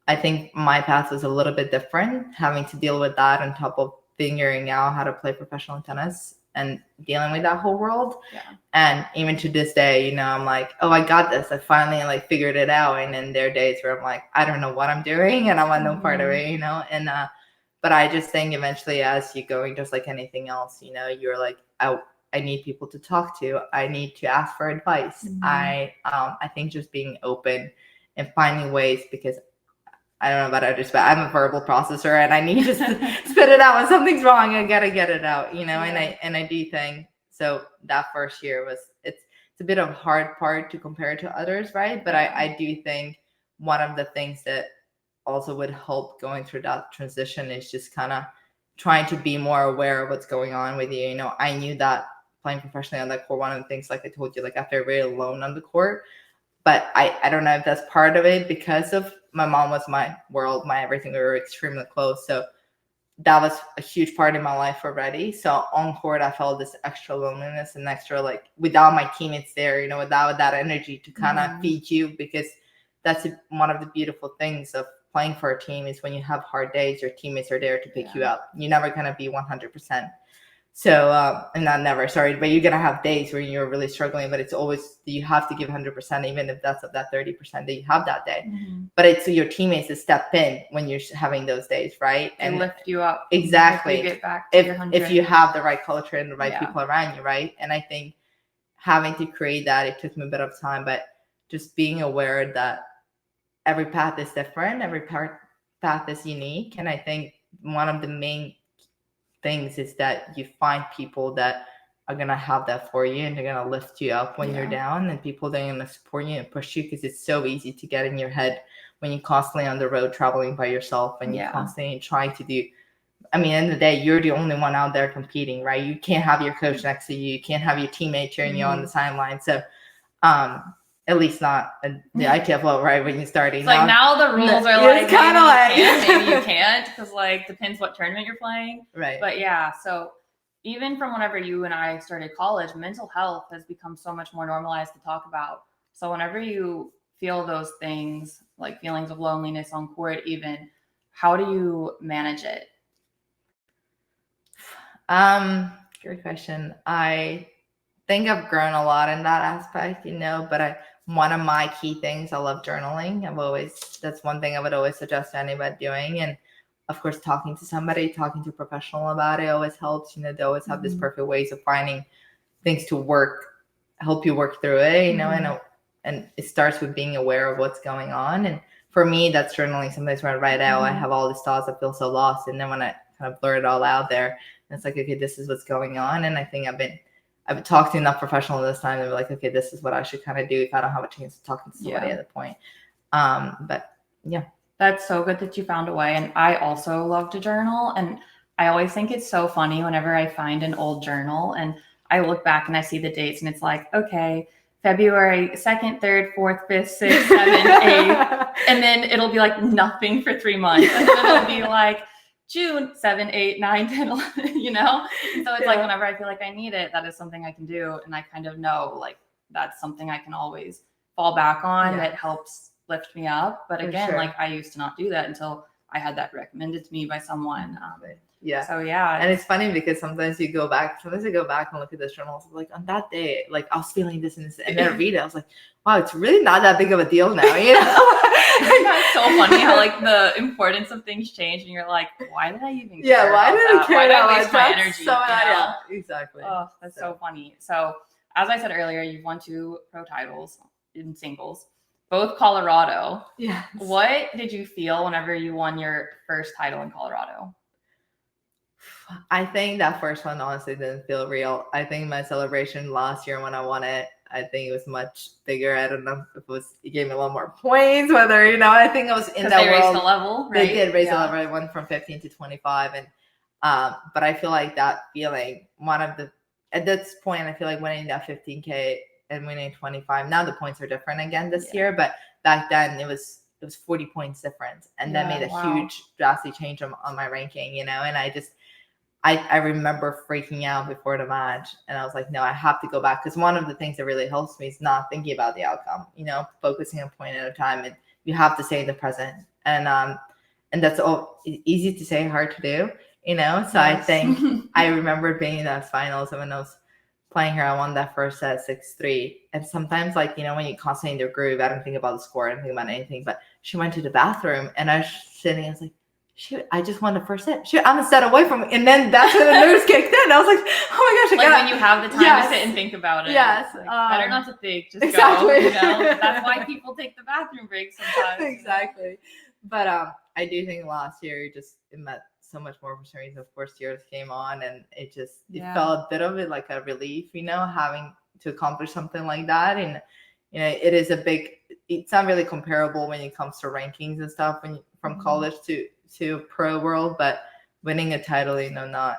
I think my path was a little bit different, having to deal with that on top of figuring out how to play professional tennis and dealing with that whole world. And even to this day, I'm like, oh, I got this. I finally figured it out. And then there are days where I'm like, I don't know what I'm doing and I want no part of it, and but I just think eventually as you're going, just like anything else, you're like, I need people to talk to. I need to ask for advice. I think just being open and finding ways, because I don't know about others, but I'm a verbal processor and I need to spit it out when something's wrong. I gotta get it out, and I do think so. That first year it's a bit of a hard part to compare to others, right? But I do think one of the things that also would help going through that transition is just kind of trying to be more aware of what's going on with you. I knew that playing professionally on that court, one of the things, like I told you, I felt very alone on the court. But I don't know if that's part of it because of my mom was my world, my everything. We were extremely close. So that was a huge part in my life already. So on court, I felt this extra loneliness and extra, without my teammates there, without that energy to kind of feed you, because that's one of the beautiful things of playing for a team is when you have hard days, your teammates are there to pick you up. You're never going to be 100%. So, and not never, sorry, but you're going to have days where you're really struggling, but it's always, you have to give 100%, even if that's of that 30% that you have that day. But it's your teammates that step in when you're having those days, right? And lift you up. Exactly. Get back to your 100. If you have the right culture and the right people around you, right? And I think having to create that, it took me a bit of time, but just being aware that every path is different, every path is unique. And I think one of the main things is that you find people that are going to have that for you and they're going to lift you up when you're down, and people that are going to support you and push you, because it's so easy to get in your head when you're constantly on the road traveling by yourself and you're constantly trying to do, at the end of the day, you're the only one out there competing, right? You can't have your coach next to you. You can't have your teammate cheering you on the sideline. So at least not the ITF level, right? When you're starting. It's now the rules are it's kind of maybe you can't, because depends what tournament you're playing. Right. But so even from whenever you and I started college, mental health has become so much more normalized to talk about. So whenever you feel those things, like feelings of loneliness on court, even, how do you manage it? Great question. I think I've grown a lot in that aspect, but one of my key things, I love journaling. That's one thing I would always suggest to anybody doing. And of course, talking to somebody, talking to a professional about it always helps. They always have this perfect ways of finding things to help you work through it, and it starts with being aware of what's going on. And for me, that's journaling. Sometimes when I write out, I have all these thoughts, I feel so lost. And then when I kind of blur it all out there, it's like, okay, this is what's going on. And I think I've talked to enough professionals this time that were like, okay, this is what I should kind of do if I don't have a chance to talk to somebody at the point. But yeah. That's so good that you found a way. And I also love to journal. And I always think it's so funny whenever I find an old journal and I look back and I see the dates and it's like, okay, February 2nd, 3rd, 4th, 5th, 6th, 7th, 8th. And then it'll be nothing for 3 months. And then it'll be June 7, 8, 9, 10, 11, So it's whenever I feel like I need it, that is something I can do. And I kind of know that's something I can always fall back on Yeah. that helps lift me up. But For again, sure. like I used to not do that until I had that recommended to me by someone. Yeah. So yeah. And it's funny because sometimes I go back and look at the journals, like on that day, like I was feeling this and this, and then I read it, I was like, wow, it's really not that big of a deal now, you know? It's so funny how like the importance of things change, and you're like, why did I even care? Yeah, why about did I that? care Why did that I waste much? my That's energy? so you know? yeah, exactly. Oh, that's so funny. So as I said earlier, you've won 2 pro titles in singles, both Colorado. Yes. What did you feel whenever you won your first title in Colorado? I think that first one honestly didn't feel real. I think my celebration last year when I won it, I think it was much bigger. I don't know if it gave me a lot more points, whether, you know, I think I was in that they world. Raised the level, right? They did raise the level. I went from 15 to 25. And but I feel like that feeling, at this point, I feel like winning that 15K and winning 25. Now the points are different again this year, but back then it was 40 points difference, and that made a huge drastic change on my ranking, you know. And I remember freaking out before the match, and I was like, no, I have to go back, because one of the things that really helps me is not thinking about the outcome, you know, focusing a point at a time, and you have to stay in the present. And that's all easy to say, hard to do, you know. So I think I remember being in that finals, and when I was playing her, I won that first set 6-3. And sometimes, like, you know, when you're constantly in your groove, I don't think about the score, I don't think about anything. But she went to the bathroom, and I was sitting, I was like, shoot, I just won the first set. Shoot, I'm a set away from it. And then that's when the nerves kicked in. I was like, oh my gosh. When you have the time to sit and think about it. Yes. Like, better not to think, just exactly. go. You know? That's why people take the bathroom breaks sometimes. Exactly. But I do think last year it met so much more opportunities. Of course, years came on, and it felt a bit of it like a relief, you know, having to accomplish something like that. And, you know, it's not really comparable when it comes to rankings and stuff from college to pro world, but winning a title, you know,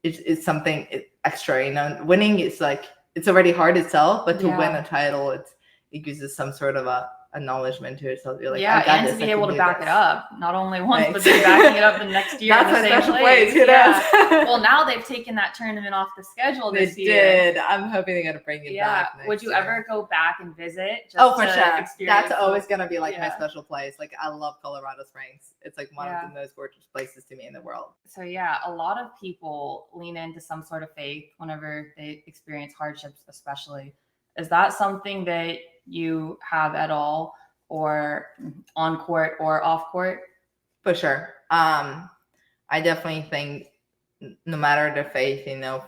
it's something extra, you know. Winning is like, it's already hard itself, but to win a title, it gives us some sort of a acknowledgement to yourself. You're like, and to be able to back it up, not only once, but then backing it up the next year. That's in the a same special place. You know? Well, now they've taken that tournament off the schedule this year. They did. I'm hoping they're gonna bring it back. Would you ever go back and visit? Just for sure. That's always gonna be like my special place. Like, I love Colorado Springs. It's like one of the most gorgeous places to me in the world. So a lot of people lean into some sort of faith whenever they experience hardships, especially. Is that something that you have at all, or on court or off court? For sure. I definitely think no matter the faith, you know,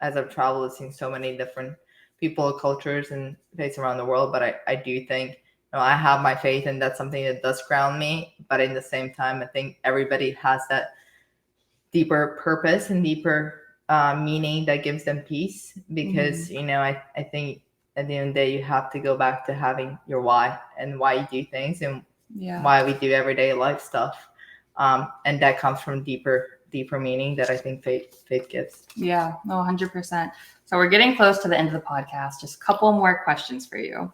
as I've traveled, I've seen so many different people, cultures, and faiths around the world. But I do think, you know, I have my faith, and that's something that does ground me. But in the same time, I think everybody has that deeper purpose and deeper meaning that gives them peace, because, you know, I think at the end of the day, you have to go back to having your why and why you do things, and why we do everyday life stuff. And that comes from deeper meaning that I think faith gives. Yeah, no, 100%. So we're getting close to the end of the podcast. Just a couple more questions for you.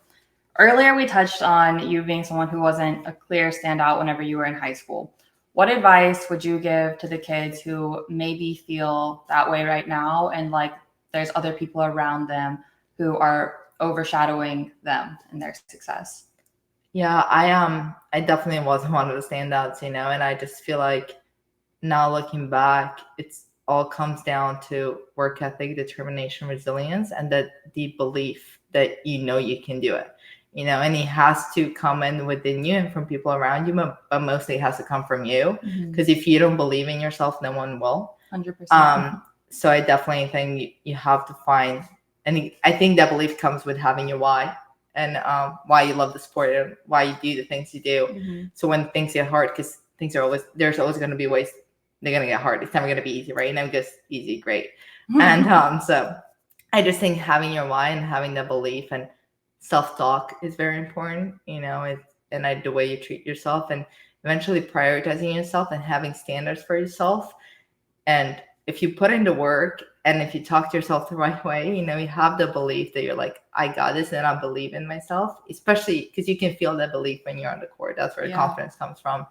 Earlier, we touched on you being someone who wasn't a clear standout whenever you were in high school. What advice would you give to the kids who maybe feel that way right now, and like there's other people around them who are overshadowing them and their success? Yeah, I definitely wasn't one of the standouts, you know, and I just feel like now looking back, it's all comes down to work ethic, determination, resilience, and that deep belief that you know you can do it, you know. And it has to come in within you and from people around you, but mostly it has to come from you, because if you don't believe in yourself, no one will. 100%. So I definitely think you have to find, and I think that belief comes with having your why, and why you love the sport and why you do the things you do. So when things get hard, because there's always going to be ways they're going to get hard. It's never going to be easy, right? And just easy, great. And so I just think having your why and having the belief and self-talk is very important, you know, and the way you treat yourself, and eventually prioritizing yourself and having standards for yourself. And if you put in the work, and if you talk to yourself the right way, you know, you have the belief that you're like, I got this, and I believe in myself, especially because you can feel that belief when you're on the court. That's where the confidence comes from.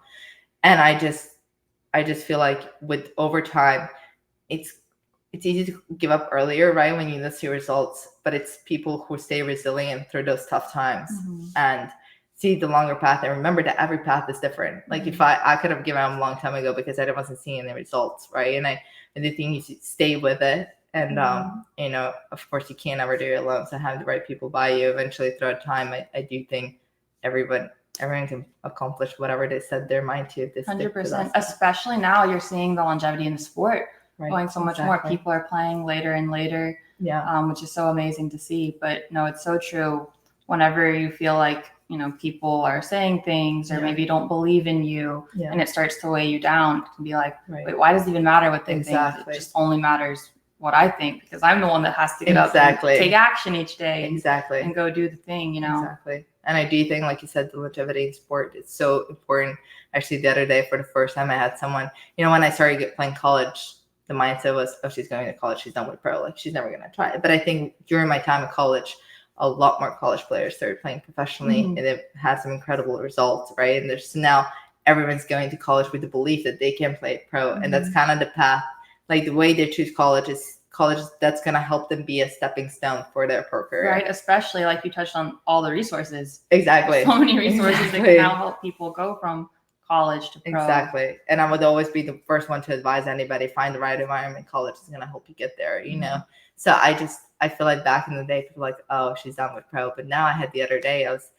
And I just feel like with over time, it's it's easy to give up earlier, right, when you lose your results, but it's people who stay resilient through those tough times and see the longer path, and remember that every path is different. Like if I could have given up a long time ago because I wasn't seeing the results, right? And I do think you should stay with it. And you know, of course you can't ever do it alone, so have the right people by you. Eventually throughout time, I do think everyone can accomplish whatever they set their mind to. 100%, especially now you're seeing the longevity in the sport going so much more. People are playing later and later, which is so amazing to see. But no, it's so true. Whenever you feel like, you know, people are saying things or maybe don't believe in you and it starts to weigh you down, to be like, wait, why does it even matter what they think? It just only matters what I think, because I'm the one that has to get up and take action each day and go do the thing, you know. And I do think, like you said, the longevity in sport is so important. Actually, the other day, for the first time, I had someone, you know, when I started playing college, the mindset was, oh, she's going to college, she's done with pro, like she's never going to try it. But I think during my time at college, a lot more college players started playing professionally and they've had some incredible results, right? And there's now everyone's going to college with the belief that they can play pro. And that's kind of the path, like the way they choose college that's going to help them be a stepping stone for their pro career. Right, especially like you touched on all the resources. Exactly. So many resources that can now help people go from college to pro. Exactly. And I would always be the first one to advise anybody, find the right environment. College is going to help you get there, you know? So I feel like back in the day, people were like, oh, she's done with pro. But now I had the other day, I was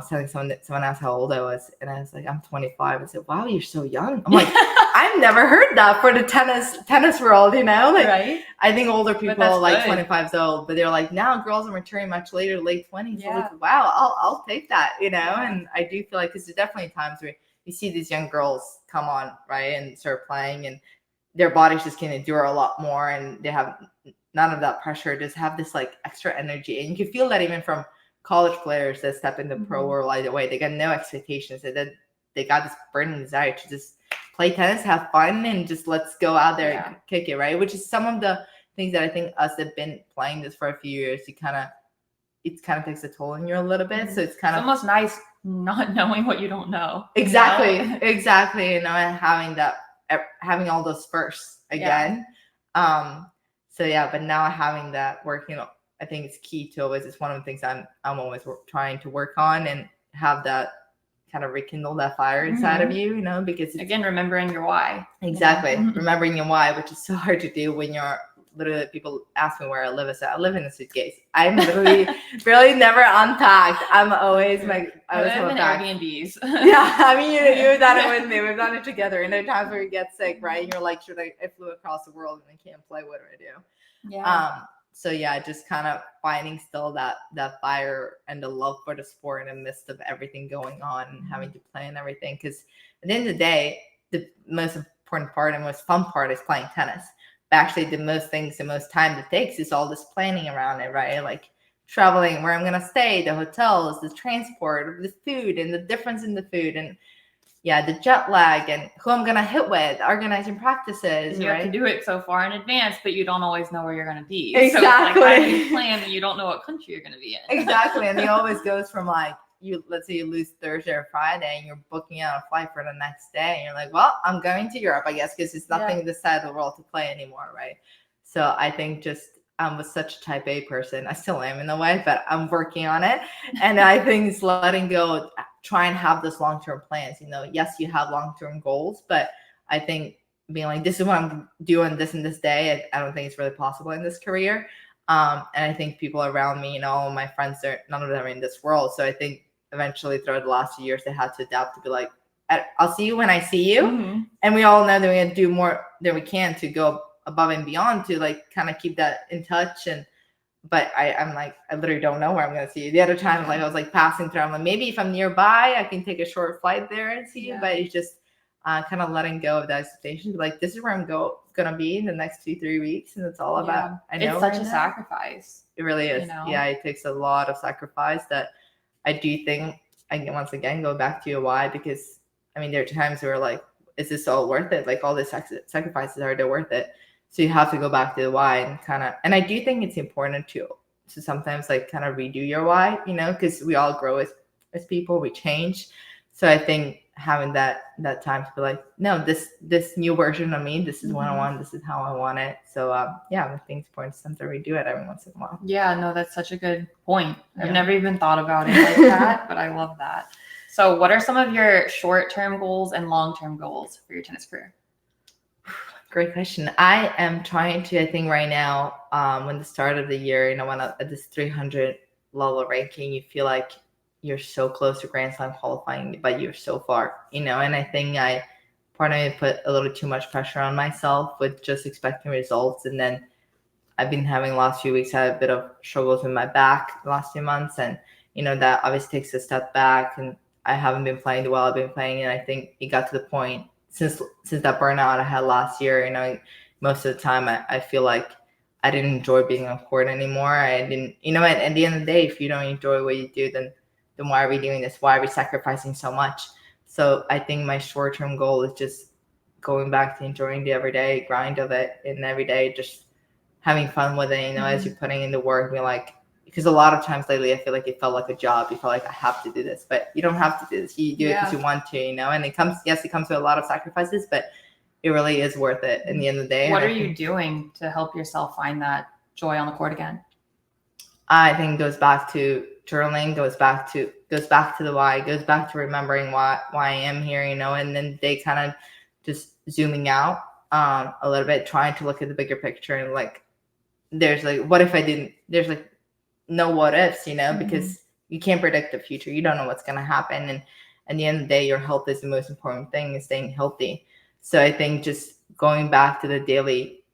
telling someone asked how old I was. And I was like, I'm 25. I said, wow, you're so young. I'm like, I've never heard that for the tennis world, you know? Like, I think older people like 25 is old, but they're like, now girls are maturing much later, late 20s. So like, wow, I'll take that, you know? And I do feel like, because there's definitely times where you see these young girls come on, right, and start playing, and their bodies just can endure a lot more, and they have none of that pressure, just have this like extra energy. And you can feel that even from college players that step into pro world right away. They got no expectations, and then they got this burning desire to just play tennis, have fun, and just let's go out there and kick it, right? Which is some of the things that I think us have been playing this for a few years, it kind of takes a toll on you a little bit. So it's almost nice not knowing what you don't know. Exactly. You know? Exactly. And having all those firsts again. So yeah, but now having that working, I think it's key to always, it's one of the things I'm always trying to work on, and have that kind of rekindle that fire inside of you, you know, because again, remembering your why. Exactly. Remembering your why, which is so hard to do when you're literally, people ask me where I live. I said, I live in a suitcase. I'm literally really never unpacked. I'm always like, I live in Airbnbs. Yeah, I mean, you've done it with me. We've done it together. And there are times where you get sick, right? And you're like, I flew across the world and I can't play. What do I do? Yeah. So yeah, just kind of finding still that fire and the love for the sport in the midst of everything going on and having to plan everything. Because at the end of the day, the most important part and most fun part is playing tennis. But actually, the most time it takes is all this planning around it, right? Like traveling, where I'm gonna stay, the hotels, the transport, the food, and the difference in the food, and the jet lag, and who I'm gonna hit with, organizing practices. You have to do it so far in advance, but you don't always know where you're gonna be. Exactly. So it's like, how do you plan and you don't know what country you're gonna be in? Exactly, and it always goes from like, let's say you lose Thursday or Friday and you're booking out a flight for the next day, and you're like, well, I'm going to Europe, I guess, because it's nothing this side of the world to play anymore, right? So I think just I was such a type A person. I still am in a way, but I'm working on it. And I think it's letting go, try and have those long-term plans. You know, yes, you have long-term goals, but I think being like, this is what I'm doing this and this day, I don't think it's really possible in this career. And I think people around me, you know, all my friends, none of them are in this world. So I think eventually throughout the last few years, they had to adapt to be like, I'll see you when I see you. And we all know that we're going to do more than we can to go above and beyond to like kind of keep that in touch. But I'm like, I literally don't know where I'm going to see you. The other time, like I was like passing through, I'm like, maybe if I'm nearby, I can take a short flight there and see you. But it's just kind of letting go of that expectation. Like, this is where I'm going to be in the next 2-3 weeks. And it's all about, I know it's such a sacrifice. It really is. You know? Yeah, it takes a lot of sacrifice that I do think, once again, go back to your why, because I mean, there are times where like, is this all worth it? Like all the sacrifices, are they worth it? So you have to go back to the why and I do think it's important to sometimes like kind of redo your why, you know, because we all grow as people, we change. So I think having that time to be like, no, this new version of me, this is what I want, this is how I want it. So yeah, I think it's important to redo it every once in a while. Yeah, no, that's such a good point. I've never even thought about it like that, but I love that. So what are some of your short-term goals and long-term goals for your tennis career? Great question. I am trying to, I think right now, when the start of the year, when at this 300 level ranking, you feel like you're so close to Grand Slam qualifying, but you're so far, and I think part of me put a little too much pressure on myself with just expecting results. And then I've been having the last few weeks, I had a bit of struggles with my back the last few months. And, that obviously takes a step back, and I haven't been playing the well I've been playing. And I think it got to the point since that burnout I had last year, most of the time I feel like I didn't enjoy being on court anymore. I didn't, at the end of the day, if you don't enjoy what you do, then why are we doing this? Why are we sacrificing so much? So I think my short-term goal is just going back to enjoying the everyday grind of it, and every day just having fun with it, as you're putting in the work. Because a lot of times lately, I feel like it felt like a job. You felt like I have to do this, but you don't have to do this. You do it because you want to, and it comes with a lot of sacrifices, but it really is worth it in the end of the day. What are you doing to help yourself find that joy on the court again? I think it goes back to journaling, goes back to the why, goes back to remembering why I am here, and then they kind of just zooming out a little bit, trying to look at the bigger picture, and there's what if I didn't, there's no what ifs, because you can't predict the future. You don't know what's going to happen. And at the end of the day, your health is the most important thing, is staying healthy. So I think just going back to the daily,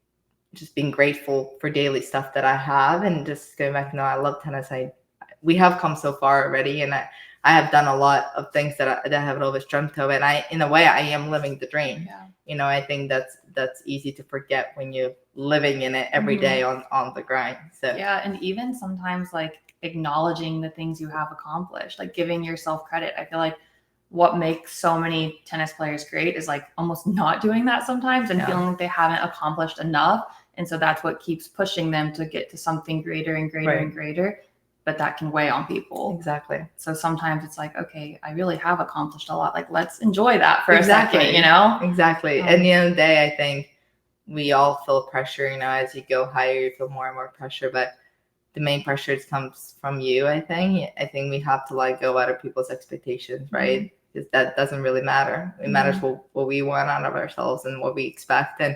just being grateful for daily stuff that I have, and just going back, I love tennis. We have come so far already, and I have done a lot of things that I haven't always dreamt of. And in a way, I am living the dream. Yeah. I think that's easy to forget when you're living in it every day on the grind. So yeah, and even sometimes acknowledging the things you have accomplished, giving yourself credit. I feel like what makes so many tennis players great is almost not doing that sometimes, and feeling like they haven't accomplished enough. And so that's what keeps pushing them to get to something greater and greater and greater. But that can weigh on people. Exactly. So sometimes it's okay, I really have accomplished a lot. Let's enjoy that for a second, Exactly. At the end of the day, I think we all feel pressure, as you go higher, you feel more and more pressure. But the main pressure comes from you, I think. I think we have to let go of other people's expectations, right? Because that doesn't really matter. It matters what we want out of ourselves and what we expect. And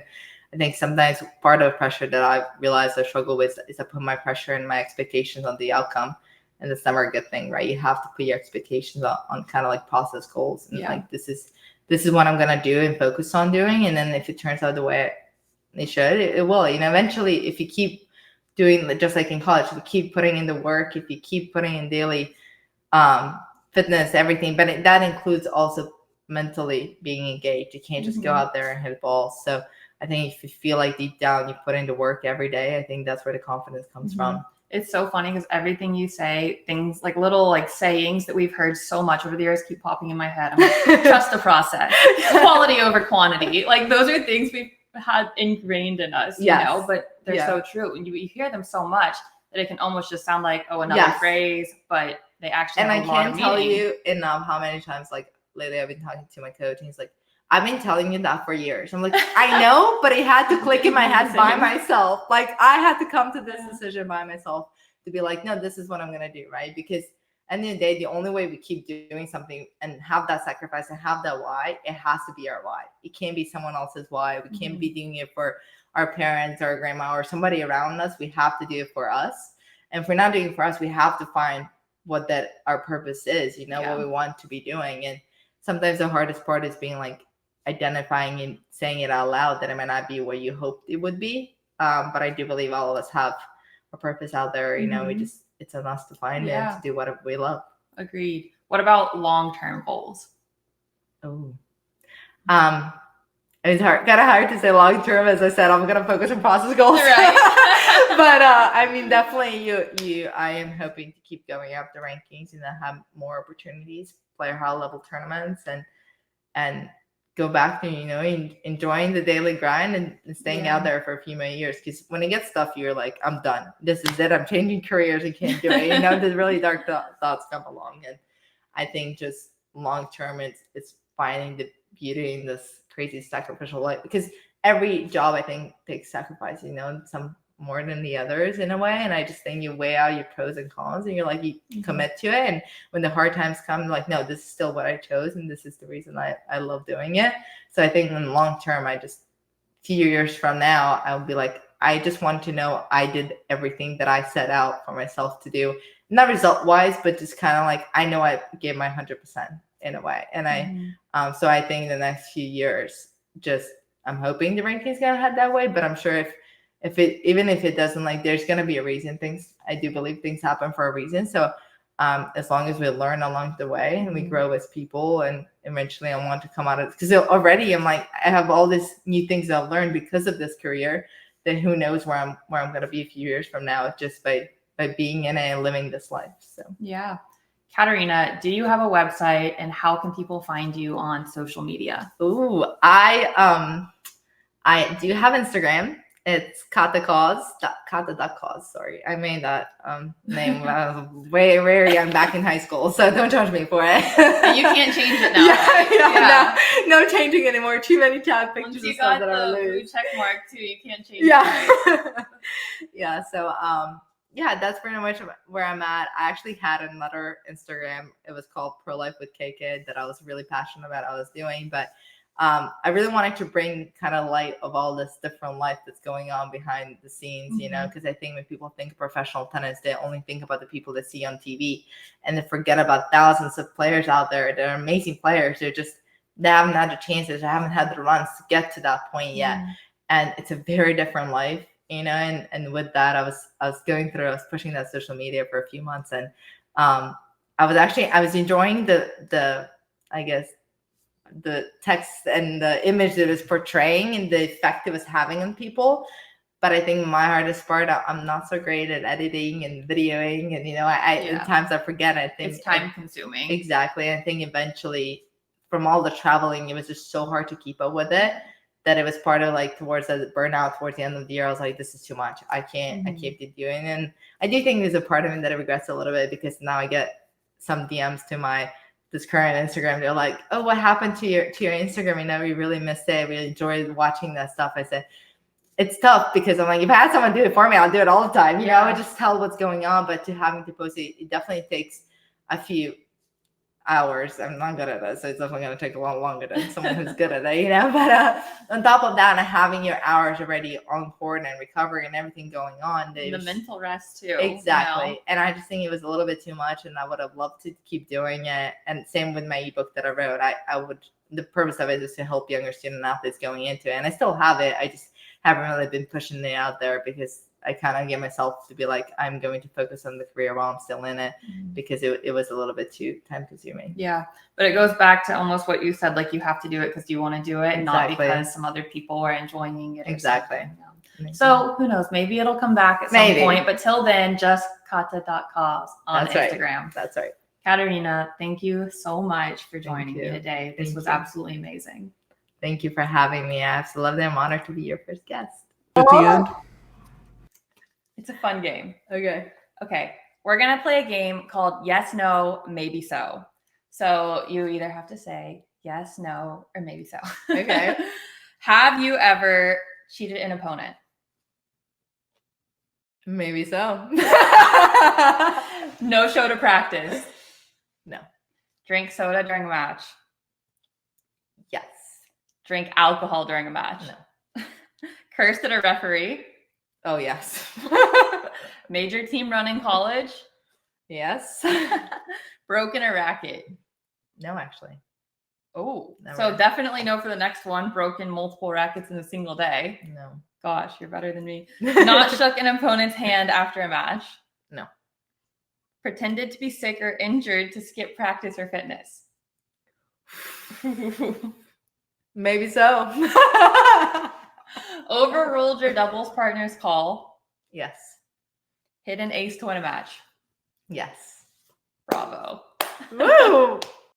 I think sometimes part of pressure that I've realized I struggle with is I put my pressure and my expectations on the outcome, and it's never a good thing, right? You have to put your expectations on kind of process goals, and this is what I'm gonna do and focus on doing, and then if it turns out the way it should, it will. Eventually, if you keep doing, just like in college, if you keep putting in the work, if you keep putting in daily fitness, everything, but that includes also mentally being engaged. You can't just go out there and hit balls. So I think if you feel like deep down you put into work every day, I think that's where the confidence comes from. It's so funny because everything you say, things little sayings that we've heard so much over the years keep popping in my head. I'm trust the process, quality over quantity. Those are things we've had ingrained in us, but they're so true. And you hear them so much that it can almost just sound like, another phrase, but they actually have a lot of meaning. And I can't tell you enough how many times, lately I've been talking to my coach, and he's like, I've been telling you that for years. I'm like, I know, but it had to click in my head by myself. I had to come to this decision by myself to be like, no, this is what I'm going to do, right? Because at the end of the day, the only way we keep doing something and have that sacrifice and have that why, it has to be our why. It can't be someone else's why. We can't be doing it for our parents or our grandma or somebody around us. We have to do it for us. And if we're not doing it for us, we have to find what our purpose is, what we want to be doing. And sometimes the hardest part is being identifying and saying it out loud that it might not be what you hoped it would be. But I do believe all of us have a purpose out there. It's on us to find it and to do what we love. Agreed. What about long-term goals? It's kind of hard to say long-term. As I said, I'm going to focus on process goals. Right. But definitely I am hoping to keep going up the rankings and have more opportunities, play high-level tournaments, and go back to enjoying the daily grind and staying out there for a few more years. Because when it gets tough, you're like, I'm done. This is it. I'm changing careers. I can't do it. The really dark thoughts come along, and I think just long term, it's finding the beauty in this crazy sacrificial life, because every job I think takes sacrifice, some more than the others in a way. And I just think you weigh out your pros and cons, and you're like, you commit to it. And when the hard times come, like, no, this is still what I chose, and this is the reason I love doing it. So I think in the long term, a few years from now, I'll be like, I just want to know I did everything that I set out for myself to do, not result wise, but just kind of like, I know I gave my 100% in a way. And so I think the next few years, I'm hoping the ranking's gonna head that way, but I'm sure even if it doesn't, like, there's gonna be a reason. I do believe things happen for a reason. So as long as we learn along the way and we grow as people, and eventually I want to come out of it, because already I'm like, I have all these new things that I've learned because of this career, then who knows where I'm gonna be a few years from now, just by being in it and living this life. So yeah. Katarina, do you have a website, and how can people find you on social media? Ooh, I do have Instagram. It's kata.cause. Sorry, I made that name when I was very young, back in high school. So don't judge me for it. You can't change it now. Yeah. No changing anymore. Too many cat pictures. Once you got the blue check mark too, you can't change it. Right? Yeah. So yeah, that's pretty much where I'm at. I actually had another Instagram. It was called Pro Life with K-Kid, that I was really passionate about I was doing. But I really wanted to bring kind of light of all this different life that's going on behind the scenes, because I think when people think of professional tennis, they only think about the people they see on TV, and they forget about thousands of players out there. They're amazing players. They haven't had the chances. They haven't had the runs to get to that point yet. And it's a very different life. And with that, I was pushing that social media for a few months, and I was enjoying the text and the image that it was portraying and the effect it was having on people. But I think my hardest part, I'm not so great at editing and videoing, and at times I forget. I think it's time consuming. Exactly. I think eventually, from all the traveling, it was just so hard to keep up with it, that it was part of, like, towards the burnout towards the end of the year. I was like, this is too much. I can't keep doing it. And I do think there's a part of me that regrets a little bit, because now I get some DMs to this current Instagram. They're like, oh, what happened to your Instagram? We really missed it. We enjoyed watching that stuff. I said, it's tough, because I'm like, if I had someone do it for me, I'll do it all the time. I would just tell what's going on. But having to post it definitely takes a few hours. I'm not good at it, so it's definitely going to take a lot longer than someone who's good at it, But on top of that, and having your hours already on court and recovery and everything going on, the mental rest too. Exactly. And I just think it was a little bit too much, and I would have loved to keep doing it. And same with my ebook that I wrote. The purpose of it is to help younger student athletes going into it, and I still have it. I just haven't really been pushing it out there, because I kind of get myself to be like, I'm going to focus on the career while I'm still in it, because it was a little bit too time consuming. Yeah. But it goes back to almost what you said, like, you have to do it because you want to do it, and not because some other people are enjoying it. Exactly. So who knows? Maybe it'll come back at some point. But till then, just kata.cause on Instagram. Right. That's right. Katarina, thank you so much for joining me today. This was absolutely amazing. Thank you for having me. I absolutely love it. I'm honored to be your first guest. At the end. It's a fun game. Okay. We're going to play a game called Yes, No, Maybe So. So you either have to say yes, no, or maybe so. Okay. Have you ever cheated an opponent? Maybe so. No show to practice? No. Drink soda during a match? Yes. Drink alcohol during a match? No. Cursed at a referee? Oh, yes. Major team run in college? Yes. Broken a racket? No, actually. Oh, Never. So definitely no for the next one. Broken multiple rackets in a single day? No. Gosh, you're better than me. Not shook an opponent's hand after a match? No. Pretended to be sick or injured to skip practice or fitness? Maybe so. Overruled your doubles partner's call? Yes. Hit an ace to win a match? Yes. Bravo. Woo!